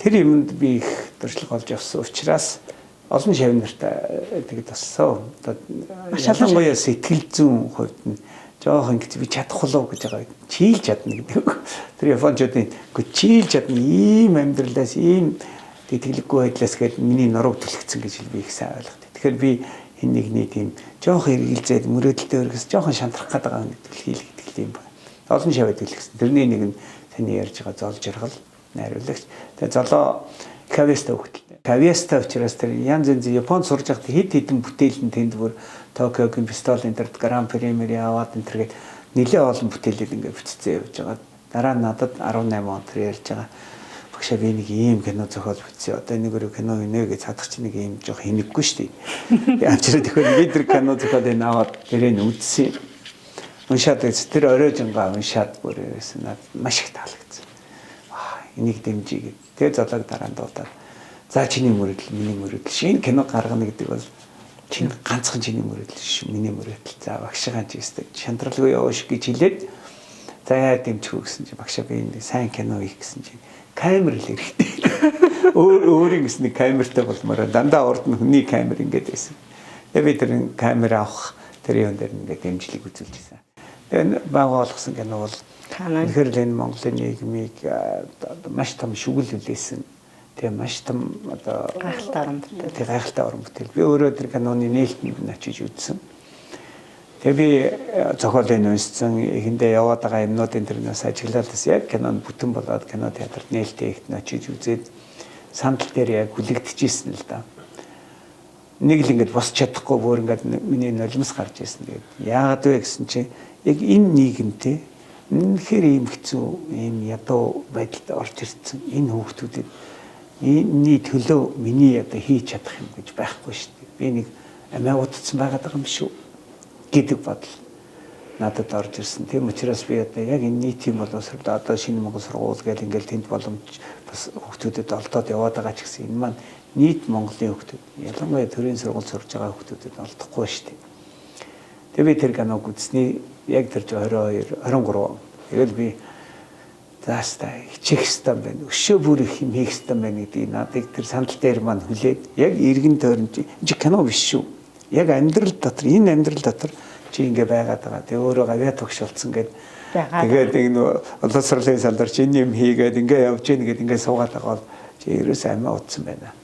Тэр юмд би их дуршлаг олж авсан учраас олон шавь нартай тэгээд болсон. Ялангуяа сэтгэл зүйн хувьд нь жоох ингэж би чадах болов гэж байгаа. Чийлж чадна гэдэг. Тэр японочдын чийлж чадна ийм амьдралаас ийм тэтгэлэггүй байдлаас гээд миний нурууг түлхсэн гэж би их сайн ойлгодог. Тэгэхээр би энэ нэгний тийм жоох эргэлзээд мөрөөдөлтөй өргөс жоохон шантрах гэдэг байгаа гэдэг хийлгдэг юм байна. Олон шавь түлхсэн. Тэрний нэг нь таны ярьж байгаа зол жаргал найруулагч. Тэгээд золоо Кавеста хөлтэй. Кавеста учраас тэр янз янз Японд сурж байхад хэд хэдэн бүтээл нь тэнд бүр Токиогийн фестивал энэ төр Гран Премьер аваад энэ төргээд нэлээд олон бүтээлүүд ингээд бүтцээ явж байгаа. Дараа нь надад 18 он тэр ярьж байгаа. Багшаа би нэг ийм кино зохиол бүтцээ. Одоо нэг өөр кино инээ гэж цадах чи нэг ийм жоох хинэггүй шүү дээ. Яачраа тэгэхээр би тэр кино зохиолыг аваад тэрийг үзсэн. Уншаад тэр оройжингаа уншаад бүр байсан надад маш их таалагдсан. Энийг дэмжиж гэдэг. Тэгээ золог дараа нь дуудаад за чиний мөрөөдөл миний мөрөөдөл шинэ кино гаргана гэдэг бол чинь ганцхан чиний мөрөөдөл шүү миний мөрөөдөл за багшгаа чи өстэй шантралгүй явууш гэж хэлээд за дэмжих гэсэн чи багшаа би энэ сайн кино хийх гэсэн чи камер л хэрэгтэй өөрийн гэсэн камертай болмоор дандаа урд нь хүний камер ингээд байсан. Тэгээ би тэр камер авах тэр юм дээр ингээд дэмжлэг үзүүлж байсан. Тэгээ бага болгосон кино бол тэгэхээр энэ Монголын нийгмийг маш том шүглүүлсэн. Тэгээ маш том одоо гайхалтай орон бүтээл. Тэгээ гайхалтай орон бүтээл. Би өөрөө тэр киноны нээлтийг очиж үзсэн. Тэгээ би зохиолыг уншсан, эхэндээ яваад байгаа юмнуудын тэрнээс ажиглаад бас яг кинонд бүтэн болоод кино театрт нээлттэй ихт очиж үзээд сандал дээр яг хүлэгдэжсэн л да. Нэг л ингэж босч чадахгүй бүр ингэж миний нулимс гарч ирсэн. Тэгээд яагаад вэ гэсэн чинь яг энэ нийгэмтэй үнэхээр ийм хэцүү ийм ядуу байдалд орж ирсэн энэ хүүхдүүдэд энэний төлөө миний одоо хийж чадах юм гэж байхгүй шүү дээ. Би нэг амиа утцсан байгаад байгаа юм шүү гэдэг бодол надад орж ирсэн. Тийм учраас би одоо яг энэ нийтийн боловсрол одоо шинэ Монгол сургууль гэдэг ингээл тэнд боломж бас хүүхдүүдэд олдоод яваад байгаа ч гэсэн энэ маань нийт Монголын хүүхдүүд ялангуяа төрийн сургууль сурж байгаа хүүхдүүдэд олдохгүй шүү дээ. Тэгээ би тэр киног үзсний яг тэр 22 23 тэгэл би заастай хичих хэстэн байна. Өшөө бүр их юм хийх хэстэн байна гэдэг надыг тэр сандал дээр маань хүлээд яг эргэн тойронд чи кино биш шүү. Яг амьдрал дотор энэ амьдрал дотор чи ингэ байгаад байгаа. Тэгээ өөрөө гавья тогшолцсон гэд тэгээд энэ боловсролын салдар чи энэ юм хийгээд ингэ явж гин гэд ингэ суугаад байгаа бол чи ерөөсөө амиа утсан байна.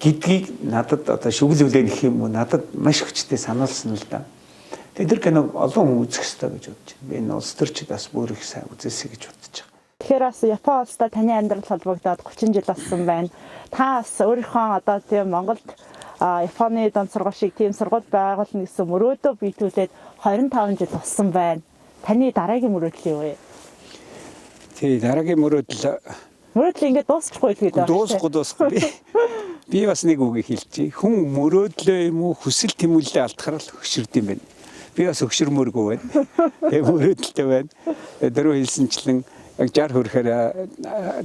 Гэдгийг надад одоо шүглүүлэх юм уу надад маш хүчтэй сануулсан л да. Тэр киног олон хүн үзэх ёстой гэж бодож байна. Би энэ улс төрчид бас бүр их сайн үзээсэй гэж бодож байгаа. Тэгэхээр бас Япон улстай таны амьдрал холбогдоод 30 жил болсон байна. Та бас өөрийнхөө одоо тийм Монголд Японы дунд сургууль шиг тийм сургууль байгуулна гэсэн мөрөөдөө бийтүүлээд 25 жил болсон байна. Таны дараагийн мөрөөдөл юу вэ? Тий, дараагийн мөрөөдөл Мөрөдөл ингээд дуусчихгүй л гэдэг байна. Дуусахгүй. Би бас нэг үг хэлчихье. Хүн мөрөөдлөө юм уу хүсэл тэмүүлэлээ алдахаар л хөшөрд юм байна. Би бас хөшөрмөргүй байна. Тэгээ мөрөөдөлтэй байна. Дөрөв хэлсэнчлэн яг 60 хүрэхээр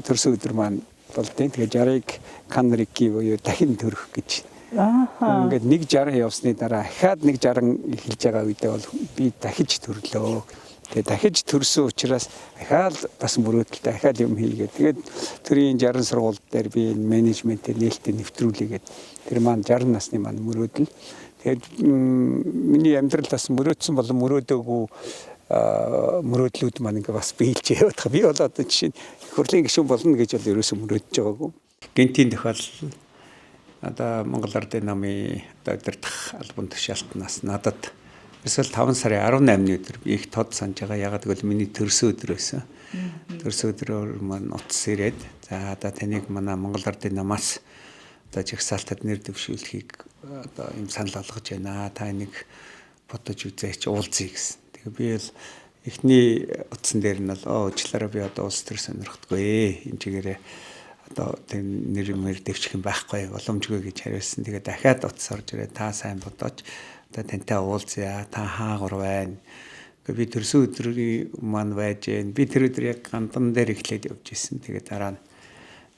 төрсөн өдөр маань болдیں۔ Тэгээ 60-ыг Канрики буюу дахин төрөх гэж. Ингээд нэг 60 явсны дараа ахаад нэг 60 эхэлж байгаа үедээ бол би дахиж төрлөө. Тэгээ дахиж төрсөн учраас ахаад бас мөрөөдөлтэй ахаад юм хийгээд тэгээд төрийн 60 сургууль дээр би менежментээр нээлттэй нэвтрүүлээгээд тэр маань 60 насны маань мөрөөдөл. Тэгээд миний амьдрал бас мөрөөдсөн болон мөрөөдөөгүй мөрөөдлүүд маань ингээ бас биелж яваад байгаа. Би бол одоо жишээ нь хурлын гишүүн болно гэж бол ерөөсөө мөрөөдөж байгаагүй. Гэнтийн тохиолдол одоо Монгол Ардын намын одоо удирдах албан тушаалтнаас надад эсвэл 5 сарын 18-ны өдөр би их тод санаж байгаа. Ягаад гэвэл миний төрсөн өдөр байсан. Төрсөн өдрөөр маань утас ирээд за одоо таныг манай Монгол Ардын намаас одоо жагсаалтад нэр дэвшүүлэхийг одоо юм санал болгож байна. Та энийг бодож үзээч уулзъя гэсэн. Тэгээ би л эхний утсан дээр нь бол уучлаарай би одоо улс төр сонирхдаггүй. Энэ чигээрээ одоо тийм нэр дэвших юм байхгүй боломжгүй гэж хариулсан. Тэгээ дахиад утас орж ирээ та сайн бодооч одоо тантай уулзъя. Та хаагур байна. Би төрсөн өдрийн маань байж гэн. Би тэр өдөр яг гандан дээр эхлээд явж исэн. Тэгээ дараа нь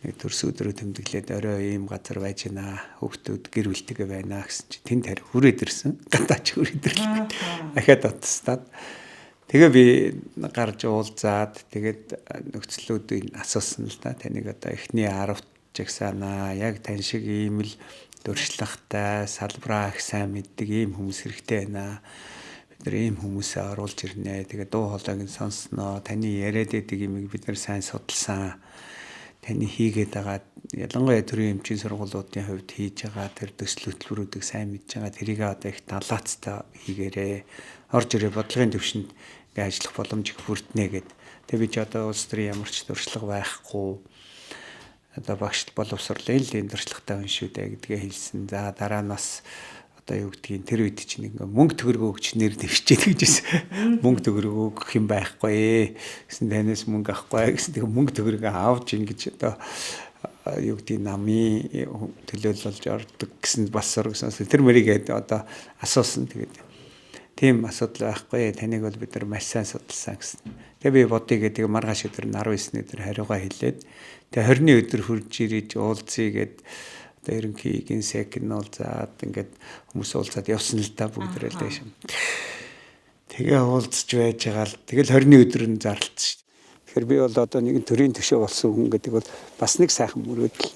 нэг төрсөн өдрөө тэмдэглээд орой ийм газар байж гэнэ. Хүүхдүүд гэр бүлтэйгээ байна гэсэн чи тэнд харь хүрээд ирсэн. Гадаач хүрээд ирлээ. Дахиад утастаад тэгээ би гарч уулзаад тэгээд нөхцлүүдийг асуусан л да. Таныг одоо эхний 10 жагсаанаа яг тань шиг ийм л дуршлагтай, салбараа их сайн мэддэг ийм хүмүүс хэрэгтэй байна. Бид нар ийм хүмүүсээ оруулж ирнэ. Тэгээ дуу хоолойг нь сонсноо. Таны яриад байдаг юмыг бид нар сайн судалсан. Таны хийгээд байгаа ялангуяа төрийн эмчийн сургуулиудын хувьд хийж байгаа тэр төсөл хөтөлбөрүүдийг сайн мэдж байгаа. Тэрийг одоо их талаацтай хийгээрээ орж ирээ бодлогын төвшөнд ингээ ажиллах боломж их бүрднэ гэд. Тэгээ би ч одоо улс төрийн ямар ч дуршлаг байхгүй. Одоо багш боловсруулалтын л энэ дуршлагтай хүн шүү дээ гэдгээ хэлсэн. За дараа нь бас одоо юу гэдгийг тэр үед чинь ингээ мөнгө төгрөгөө өгч нэр дэвшчихэд гэжсэн. Мөнгө төгрөгөө өгөх юм байхгүй гэсэн танаас мөнгө авахгүй гэсэн. Тэгээ мөнгө төгрөгөө авч ингэж одоо юу гэдгийг намын төлөөлөлж ордог гэсэн бас сургасан. Тэр мөрийгээд одоо асуусан. Тэгээд тийм асуудал байхгүй. Таныг бол бид нар маш сайн судалсан гэсэн. Тэгээ би бодъё гэдэг маргааш өдөр 19-ний өдөр хариугаа хэлээд тэгээ 20-ны өдөр хурж ирэж уулзъя гэд одоо ерөнхий генсек нь уулзаад ингээд хүмүүс уулзаад явсан л да бүгдээрээ л дэшим. Тэгээ уулзж байж байгаа л тэгэл 20-ны өдөр нь зарлцсан шүү. Тэгэхээр би бол одоо нэгэн төрийн төшөө болсон хүн гэдэг бол бас нэг сайхан мөрөөдөл.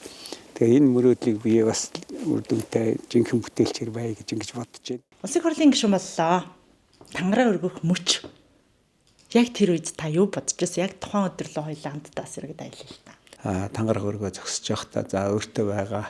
Тэгээ энэ мөрөөдлийг би бас үр дүнтэй жинхэнэ бүтээлчээр бай гэж ингэж бодож байна. Улсын хурлын гишүүн боллоо. Тангараа өргөх мөч. Яг тэр үед та юу бодож байсан? Яг тухайн өдөр л хоёлаа хамтдаа сэргээд аялал л та. Тангараа өргөө зогсож явахдаа за өөртөө байгаа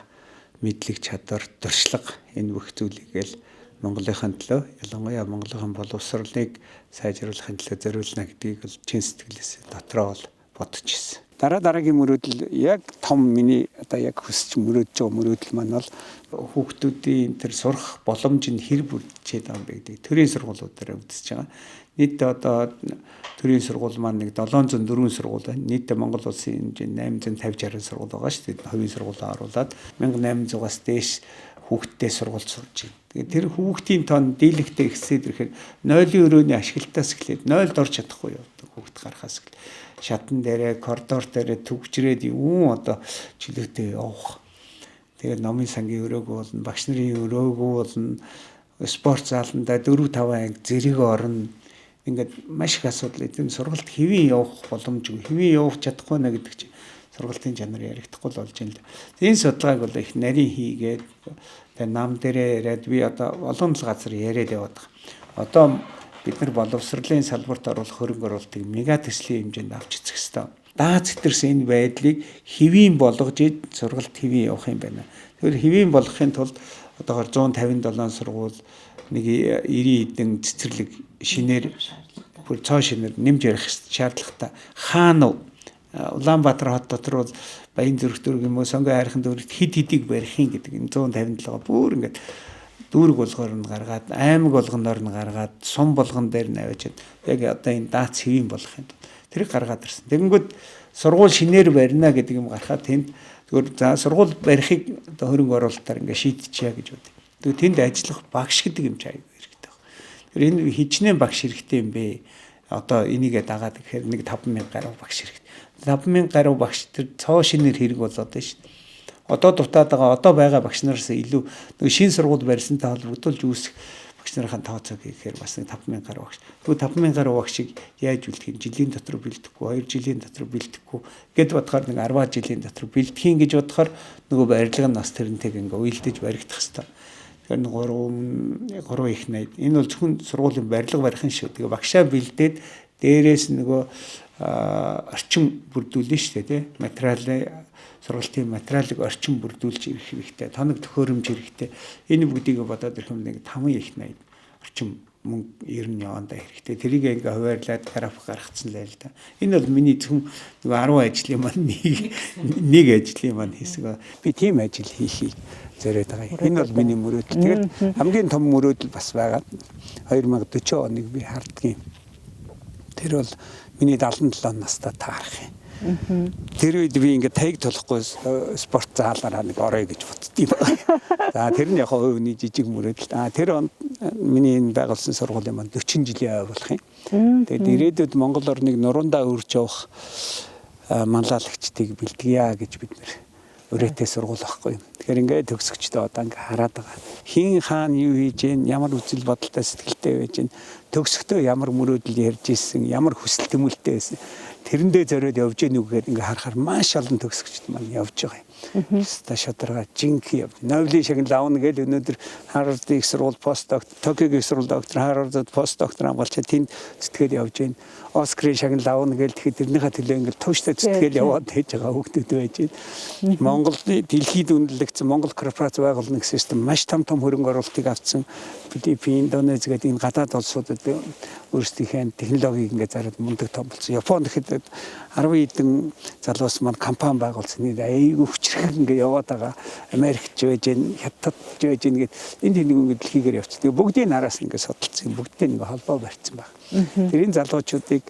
мэдлэг чадвар, дуршлага энэ бүх зүйлийг л Монголынхын төлөө, ялангуяа Монголын боловсролыг сайжруулахын төлөө зориулна гэдгийг бол чин сэтгэлээс дотроо бол бодож ирсэн. Дараагийн мөрөөдөл яг том миний одоо яг хүсэж мөрөөдж байгаа мөрөөдөл маань бол хүүхдүүдийн тэр сурах боломж нь хэр бүрдчихэд байгаа юм бэ гэдэг төрийн сургуулиудаар үзэж байгаа. Нийтдээ одоо төрийн сургууль маань нэг 704 сургууль байна. Нийтдээ Монгол улсын хэмжээнд 850-60 сургууль байгаа шүү дээ. Хувийн сургуулаа оруулаад 1800-аас дээш хүүхдтэй сургууль сурж байна. Тэгээд тэр хүүхдийн тоон дийлэгтэй ихсээд ирэхээр 0-ийн өрөөний ашиглалтаас эхлээд 0-д орж чадахгүй юу? Хүүхд гарахаас эхлээд шатан дээрээ, коридор дээрээ төгжрээд юу одоо чөлөөтэй явах. Тэгээд номын сангийн өрөөгөө болно, багш нарын өрөөгөө болно, спорт зааланда 4-5 анги зэрэг орно. Ингээд маш их асуудал эзэм сургалт хэвийн явах боломжгүй, хэвийн явах чадахгүй нэ гэдэг чинь сургалтын чанар яригдахгүй л болж байна л. Энэ судалгааг бол их нарийн хийгээд тэгээ нам дээрээ яриад би одоо олон л газар яриад яваад байгаа. Одоо бид нар боловсролын салбарт оруулах хөрөнгө оруулалтыг мега төслийн хэмжээнд авч эцэх ёстой. Дааз зэтэрсэн энэ байдлыг хэвийн болгож сургалт хэвийн явах юм байна. Тэгэхээр хэвийн болгохын тулд одоогоор 157 сургууль нэг 90 эдэн цэцэрлэг шинээр бүр цоо шинээр нэмж ярих шаардлагатай. Хаана Улаанбаатар хот дотор бол Баянзүрх дүүрэг юм уу Сонгой хайрхан дүүрэгт хэд хэдийг барихын гэдэг энэ 157 бүр ингээд дүүрэг болгоор нь гаргаад аймаг болгоноор нь гаргаад сум болгон дээр нь аваачаад яг одоо энэ даац хэвийн болох юм. Тэрийг гаргаад ирсэн. Тэгэнгүүт сургууль шинээр барина гэдэг юм гарахад тэнд зөвхөн за сургууль барихыг одоо хөрөнгө оруулалтаар ингээ шийдчихье гэж бодъё. Тэгээд тэнд ажиллах багш гэдэг юм чи аягүй хэрэгтэй байна. Тэр энэ хичнээн багш хэрэгтэй юм бэ. Одоо энийгээ дагаад гэхээр нэг 50000 гаруй багш хэрэгтэй. 50000 гаруй багш тэр цоо шинээр хэрэг болоод байна шүү дээ. Одоо дутаад байгаа одоо байгаа багш нараас илүү нэг шин сургууль барьсантай холбогдуулж үүсэх багш нарын тооцоо гэхээр бас нэг 50000 гаруй багш. Тэгвэл 50000 гаруй багшийг яаж бэлтгэх юм? Жилийн дотор бэлдэхгүй, 2 жилийн дотор бэлдэхгүй гэд бодохоор нэг 10 жилийн дотор бэлтгэхийн гэж бодохоор нөгөө барилга нь бас тэрнтэйг ингээ уйлдэж баригдах хэвээр. Тэр 3 их найд. Энэ бол зөвхөн сургуулийн барилга барихын шүү. Тэгээ багшаа бэлдээд дээрээс нөгөө орчин бүрдүүлнэ шүү дээ, тий. Материалын сургалтын материалыг орчин бүрдүүлж ирэх хэрэгтэй. Тоног төхөөрөмж хэрэгтэй. Энэ бүгдийг бодоод ирэх юм нэг 5 их найд орчин мөнгө 90 явандаа хэрэгтэй. Тэрийг ингээ хуваарлаад график гаргацсан л да. Энэ бол миний зөвхөн нөгөө 10 ажлын маань нэг ажлын маань хэсэг. Би тийм ажил хийхийг зориод байгаа. Энэ бол миний мөрөөдөл. Тэгээд хамгийн том мөрөөдөл бас байгаа. 2040 оныг би харддаг юм. Тэр бол миний 77 настай таарах юм. Тэр үед би ингээ тайг толохгүй спорт заалаараа нэг орё гэж боддгийм байна. За тэр нь яг хувийн жижиг мөрөөдөл. Тэр онд миний энэ байгуулсан сургуулийн маань 40 жилийн ой болох юм. Тэгээд ирээдүйд Монгол орныг нуруундаа үрж явах манлайлагчдыг бэлтгэе гэж бид нэр өрөөтэй сургууль байхгүй юм. Тэгэхээр ингээд төгсөгчдөө одоо ингээд хараад байгаа. Хин хаана юу хийж гэн, ямар үзэл бодолтой сэтгэлтэй байж гэн, төгсөхдөө ямар мөрөөдөл ярьж ирсэн, ямар хүсэл тэмүүлтэй байсан. Тэрэндээ зориод явж гэнэ үгээр ингээд харахаар маш олон төгсөгчд маань явж байгаа юм. Ста шатрага жинхи явж. Новлийн шагнал аавна гэж өнөөдөр Харвардын их сургууль постдокт, Токиогийн их сургууль доктор, Харвардд постдоктор амгалч тэнд зүтгээд явж гэн. Оскрын шагнал аавна гэж тэгэхэд тэрнийхээ төлөө ингээд тууштай зүтгээд яваад хийж байгаа хүүхдүүд байж гэн. Монголын дэлхийд үнэлэгдсэн Монгол корпорац байгууллагын систем маш том хөрөнгө оруулалтыг авсан. Филиппин, Индонез гэдэг энэ гадаад улсуудад өөрсдийнхээ технологиг ингээд зарад мундаг том болсон. Японд гэхэд 10 хэдэн залуус маань компани байгуулсан. Айгүй хүчрэх ингээд яваад байгаа. Америкч байж гэн, Хятадч байж гэн гээд энэ нэг ингээд дэлхийгээр явчихдаг. Бүгдийн нараас ингээд судалсан. Бүгдтэй нэг холбоо барьсан баг. Тэрийн залуучуудыг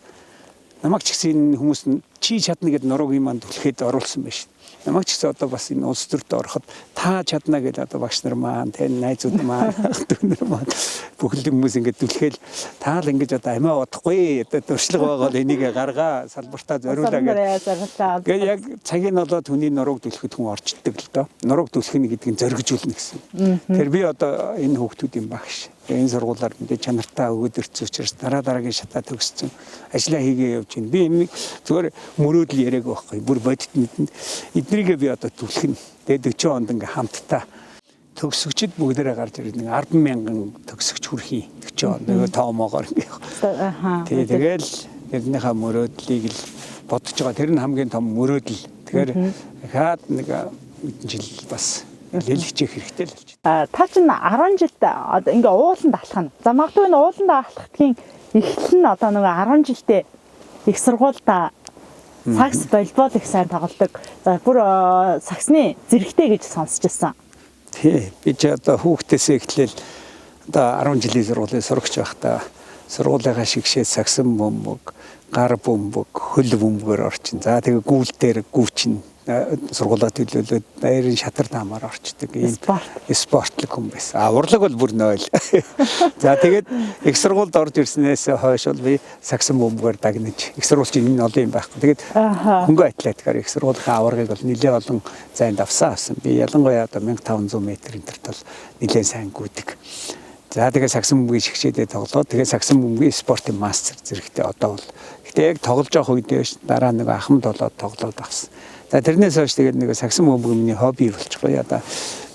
намайг ч гэсэн хүмүүс нь чи чадна гэд нуруугийн манд түлхээд оруулсан байна шүү. Намайг ч гэсэн одоо бас энэ улс төрд ороход та чадна гэдэг одоо багш нар маань, тань найзууд маань, дүүнэр маань бүхэл хүмүүс ингээд түлхээл таал ингэж одоо амиа удахгүй одоо туршлага байгаа л энийг гаргаа салбартаа зориулаа гэдэг. Тэгээд яг цагийн болоод хүний нурууг түлхэхэд хүн орчдөг л доо. Нурууг түлхэнэ гэдгийг зоригжуулна гэсэн. Тэр би одоо энэ хүүхдүүдийн багш. Энэ сургуулиар мэдээ чанартай өгөөд ирсэн учраас дараагийн шатаа төгссөн ажиллаа хийгээ явж байна. Би энийг зүгээр мөрөөдөл яриаг байхгүй. Бүр бодит мэдэнд эднийгээ би одоо түлхэнэ. Тэгээд 40 онд ингээ хамтдаа төгсөгчд бүгдээрээ гарч ирээд нэг 100000 төгсөгч хүрхий 40 онд нөгөө тоомоогоор ингээ. Тэгэл тэрнийхээ мөрөөдлийг л бодож байгаа. Тэр нь хамгийн том мөрөөдөл. Тэгэхээр хаад нэг хэдэн жил бас лэлгчих хэрэгтэй л болж байна. Та чинь 10 жилд одоо ингээ ууланд алхах нь. За магадгүй энэ ууланд алхахын эхлэл нь одоо нөгөө 10 жилдээ их сургуультай сакс волейбол их сайн тоглодог. За бүр саксны зэрэгтэй гэж сонсч ирсэн. Тий, би ч одоо хүүхдээсээ эхлээл одоо 10 жилийн сургуулийн сурагч байхдаа сургуулийнхаа шигшээ саксан бөмбөг, гар бөмбөг, хөл бөмбөгөөр орчин. За тэгээ гүүл дээр гүүчин сургуулаа төлөөлөөд баярын шатар даамаар орчдөг ийм спортлог хүн байсан. Урлаг бол бүр 0. За тэгээд их сургуульд орж ирснээс хойш бол би саксан бөмбөгөөр дагнаж их сургууль чинь энэ олон юм байхгүй. Тэгээд хөнгө атлетикаар их сургуулийн аваргыг бол нэлээд олон зайд авсан. Би ялангуяа одоо 1500 м интервал нэлээд сайн гүйдэг. За тэгээд саксан бөмбөгийн шигшээдээ тоглоод тэгээд саксан бөмбөгийн спортын мастер зэрэгтэй одоо бол. Гэтэ яг тоглож явах үедээ дараа нэг ахмад болоод тоглоод авсан. За тэрнээс хойш тэгээд нэг саксан бөмбөг миний хобби болчихгоо. Одоо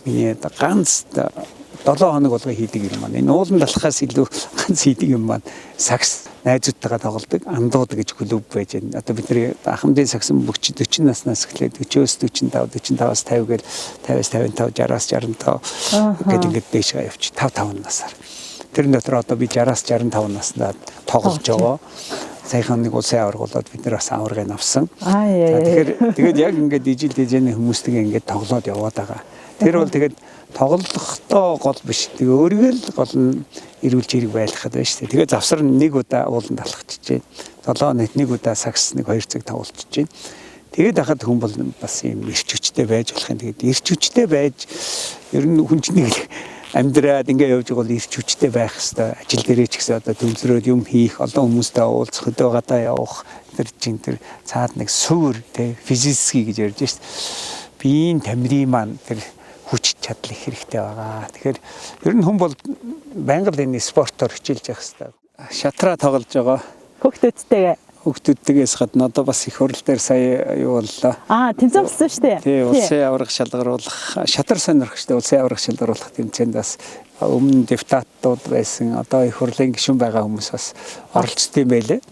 миний ганц 7 хоног болгоо хийдэг юм маань. Энэ ууланд алхахаас илүү ганц хийдэг юм маань сакс найзуудтайгаа тоглодог андууд гэж клуб байж байна. Одоо бидний ахмадын саксан бөмбөгч 40 наснаас эхлээд 40-оос 45, 45-аас 50 гээл 50-аас 55, 60-аас 65 гэдэг ингээд дэшгээ явчих 5 насаар. Тэр дотор одоо би 60-аас 65 наснаа тоглож байгаа. Саяхан нэг улсын аваргуулад бид нар бас аваргыг авсан. Тэгээд яг ингээд ижил дэжэний хүмүүстэйгээ ингээд тоглоод яваад байгаа. Тэр бол тэгээд тоглохдоо гол биш. Тэгээ өөрийгөө л гол нь эрүүл чирэг байлгахад байна шүү дээ. Тэгээ завсар нэг удаа ууланд алхчихжээ. 7 хоногт нэг удаа сакс нэг 2 цаг тоглолцож байна. Тэгээд хахад хүн бол бас юм эрч хүчтэй байж болох юм. Тэгээд эрч хүчтэй байж ер нь хүн чинь нэг амьдраад ингээ явж байгаа бол эрч хүчтэй байх хэвээр ажил дээрээ ч гэсэн одоо төвлөрөөд юм хийх, олон хүмүүстэй уулзах, хөдөө гадаа явах тэр цаад нэг суур тэ физически гэж ярьж шít. Биеийн тамирын маань тэр хүч чадал их хэрэгтэй байгаа. Тэгэхээр ер нь хүн бол байнга л энэ спортоор хичээлж явах хэрэгтэй. Шатраа тоглож байгаа. Хүүхдүүдтэйгээс гадна одоо бас их хурал дээр сая юу боллоо. Тэмцээн болсон шүү дээ. Тий, улсын аварга шалгаруулах, шатар сонирхчтой улсын аварга шалгаруулах тэмцээнд бас өмнө депутатууд байсан, одоо их хурлын гишүүн байгаа хүмүүс бас оролцсон юм байлээ.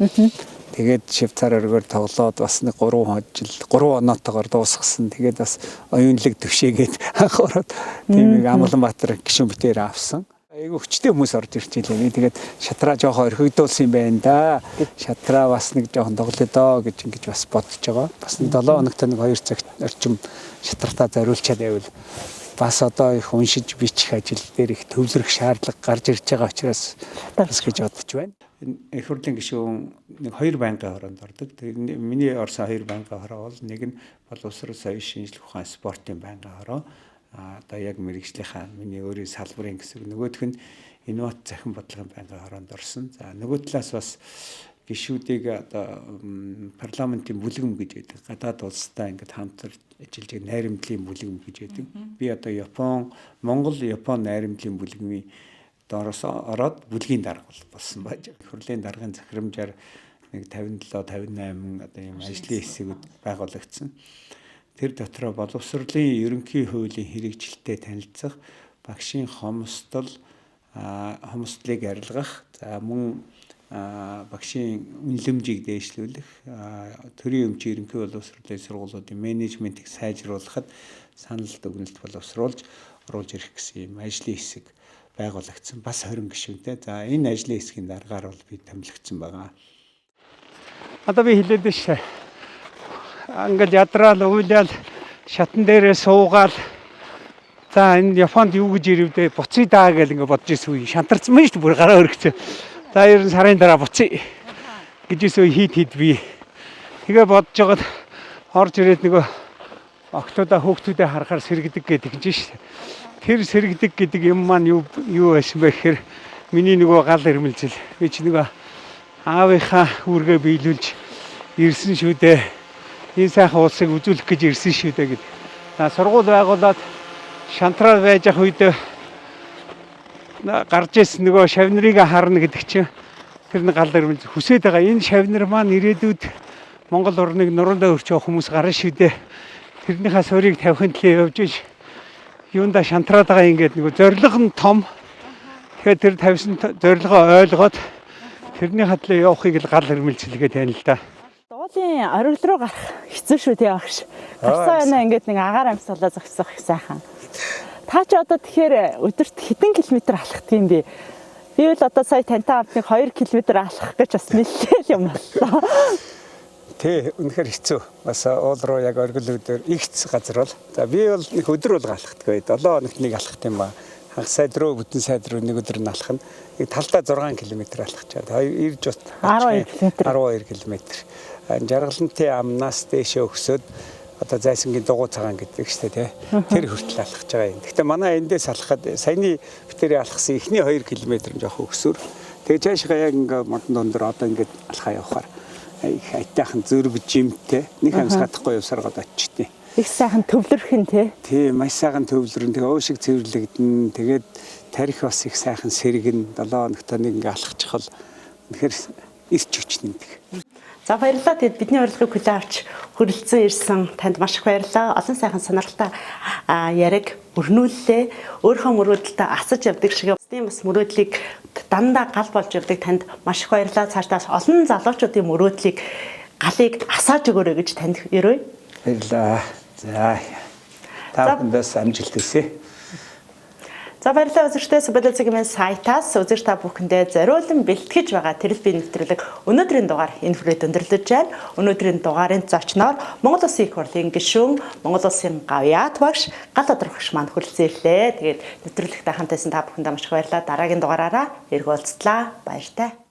Тэгээд Швейцар өргөөр тоглоод бас нэг 3 оноотойгоор дуусгасан. Тэгээд бас оюунлаг төвшөөгээд анх ороод тийм нэг Амгаланбаатар гишүүн битээр авсан. Айгу хүчтэй хүмүүс орж ирж илээ. Тэгээд шатраа жоохон орхигдуулсан юм байна да. Шатраа бас нэг жоохон тоглоё доо гэж ингэж бас бодож байгаа. Бас 7 хоногт нэг 2 цагт орчим шатртаа зориулчаад байвал бас одоо их уншиж бичих ажил дээр их төвлөрөх шаардлага гарч ирж байгаа учраас бас гэж бодож байна. Их хурлын гишүүн нэг 2 байнгын хороонд ордог. Тэгээд миний орсон 2 байнгын хороо бол нэг нь боловсрол соёлын шинжилгээ ухаан спортын байнгын хороо. Одоо яг мэрэгжлийнхаа миний өөрийн салбарын гэсэн нөгөөх нь инновац захин бодлогын байнгын хороонд орсон. За нөгөө талаас бас гишүүдийг одоо парламентын бүлгэм гэж байдаг. Гадаад улстай ингээд хамтарч ажиллаж байгаа найрамдлын бүлгэм гэж байдаг. Би одоо Монгол Япон найрамдлын бүлгэмийн доороос ороод бүлгийн дарга болсон байж. Хурлын даргын захирамжаар нэг 57 58 одоо ийм ажлын хэсгүүд байгуулагдсан. Тэр дотроо боловсролын ерөнхий хуулийн хэрэгжилтэд танилцах, багшийн хомсдолыг арилгах, за мөн багшийн үнэлэмжийг дээшлүүлэх, төрийн өмчийн ерөнхий боловсролын сургуулиудын менежментийг сайжруулахад санал дүгнэлт боловсруулж оруулж ирэх гэсэн юм ажлын хэсэг байгуулагдсан. Бас 20 гишүүнтэй. За энэ ажлын хэсгийн дараагаар бол би томилогдсон байгаа. Одоо би хэлээд шээ. Ангал ядраал уйлал шатан дээрээ суугаал за энэ Японд юу гэж ирвдээ буцъя даа гэл ингээ бодож ирсэн үе шантарсан мэн шүү дээ бүр гараа өргөцөө. За ер нь сарын дараа буцъя гэж ирсэн үе хит би тэгээ бодож жагаад орж ирээд нөгөө октоудаа хөөхтүүдээ харахаар сэргэдэг гэдэг юм шүү дээ. Тэр сэргэдэг гэдэг юм маань юу байсан бэ гэхээр миний нөгөө гал ирмэлзэл би чи нөгөө аавынхаа үүргээ биелүүлж ирсэн шүү дээ. Энэ сайхан улсыг үзүүлэх гэж ирсэн шүү дээ гэдэг. За сургууль байгуулад шантраар байж ах үед гарч ирсэн нөгөө шавнырыг харна гэдэг чинь тэр нэг гал ирмэл хүсээд байгаа. Энэ шавнар маань ирээдүйд Монгол орныг нуруундаа өрч явах хүмүүс гарна шүү дээ. Тэрнийхээ суурийг тавихын төлөө явж иж юунда шантраад байгаа ингээд нөгөө зориг нь том. Тэгэхээр тэр тавьсан зорилгоо ойлгоод тэрнийхээ төлөө явахыг л гал ирмэлцэлгээ тань л да. Дуулын оргил руу гарах хэцүү шүү тий багш. Гарсан байна ингээд нэг агаар амьсгалаа зогсох их сайхан. Та ч одоо тэгэхээр өдөрт хэдэн километр алхах юм бэ? Би бол одоо сая тантай хамт нэг 2 км алхах гэж бас нэлээд юм боллоо. Тий, үнэхээр хэцүү. Бас уул руу яг оргил өдөр ихц газар бол. За би бол нэг өдөр бол алхахдаг. 7 хоногт нэг алхах юм ба. Хагас сайд руу бүтэн сайд руу нэг өдөр нь алхах нь. Талдаа 6 км алхах чад. Ирж бот 12 км. Жаргалантай амнаас дэшээ өгсөд одоо зайсангийн дугуй цагаан гэдэг шүү дээ тий. Тэр хүртэл алхаж байгаа юм. Гэхдээ манай эндээс алхахад саяны битэрээ алхсан эхний 2 км нь жоох өгсөөр. Тэгээ цаашгаа яг ингээ модон дондор одоо ингээ алхаа явахаар их айтайхан зөрөг жимтэй нэг хамс хатахгүй явсаргаад очтیں۔ Их сайхан төвлөрөх нь тий. Маш сайхан төвлөрөн. Тэгээ уушиг цэвэрлэгдэн. Тэгээд тарих бас их сайхан сэргэн 7 хоногт нэг ингээ алхачих бол үнэхээр ирч хүчнэдэг. За баярлалаа. Тэгэд бидний урилгыг хүлээн авч хүрэлцэн ирсэн танд маш их баярлалаа. Олон сайхан сонирхолтой яриг өрнүүллээ. Өөрийнхөө мөрөөдөлтөд асаж явдаг шиг тийм бас мөрөөдлийг дандаа гал болж явдаг танд маш их баярлалаа. Цаашдаа олон залуучуудын мөрөөдлийг галыг асааж өгөөрэй гэж танд ярив. Баярлалаа. За. Та бүхэндээ амжилт хүсье. За баярлалаа үзэгчдээ Сүбэд цагийн сайтаас үзэгч та бүхэндээ зориулан бэлтгэж байгаа тэрэл бие нэвтрүүлэг өнөөдрийн дугаар энэ хүрээд өндөрлөж байна. Өнөөдрийн дугаарын зочноор Монгол Улсын их хурлын гишүүн Монгол Улсын гавьяат багш гал тодорхогч маань хүрэлцэн ирлээ. Тэгээд нэвтрүүлэгтэй хамтайсан та бүхэндээ маш их баярлалаа. Дараагийн дугаараараа эргүүлцлаа. Баяртай.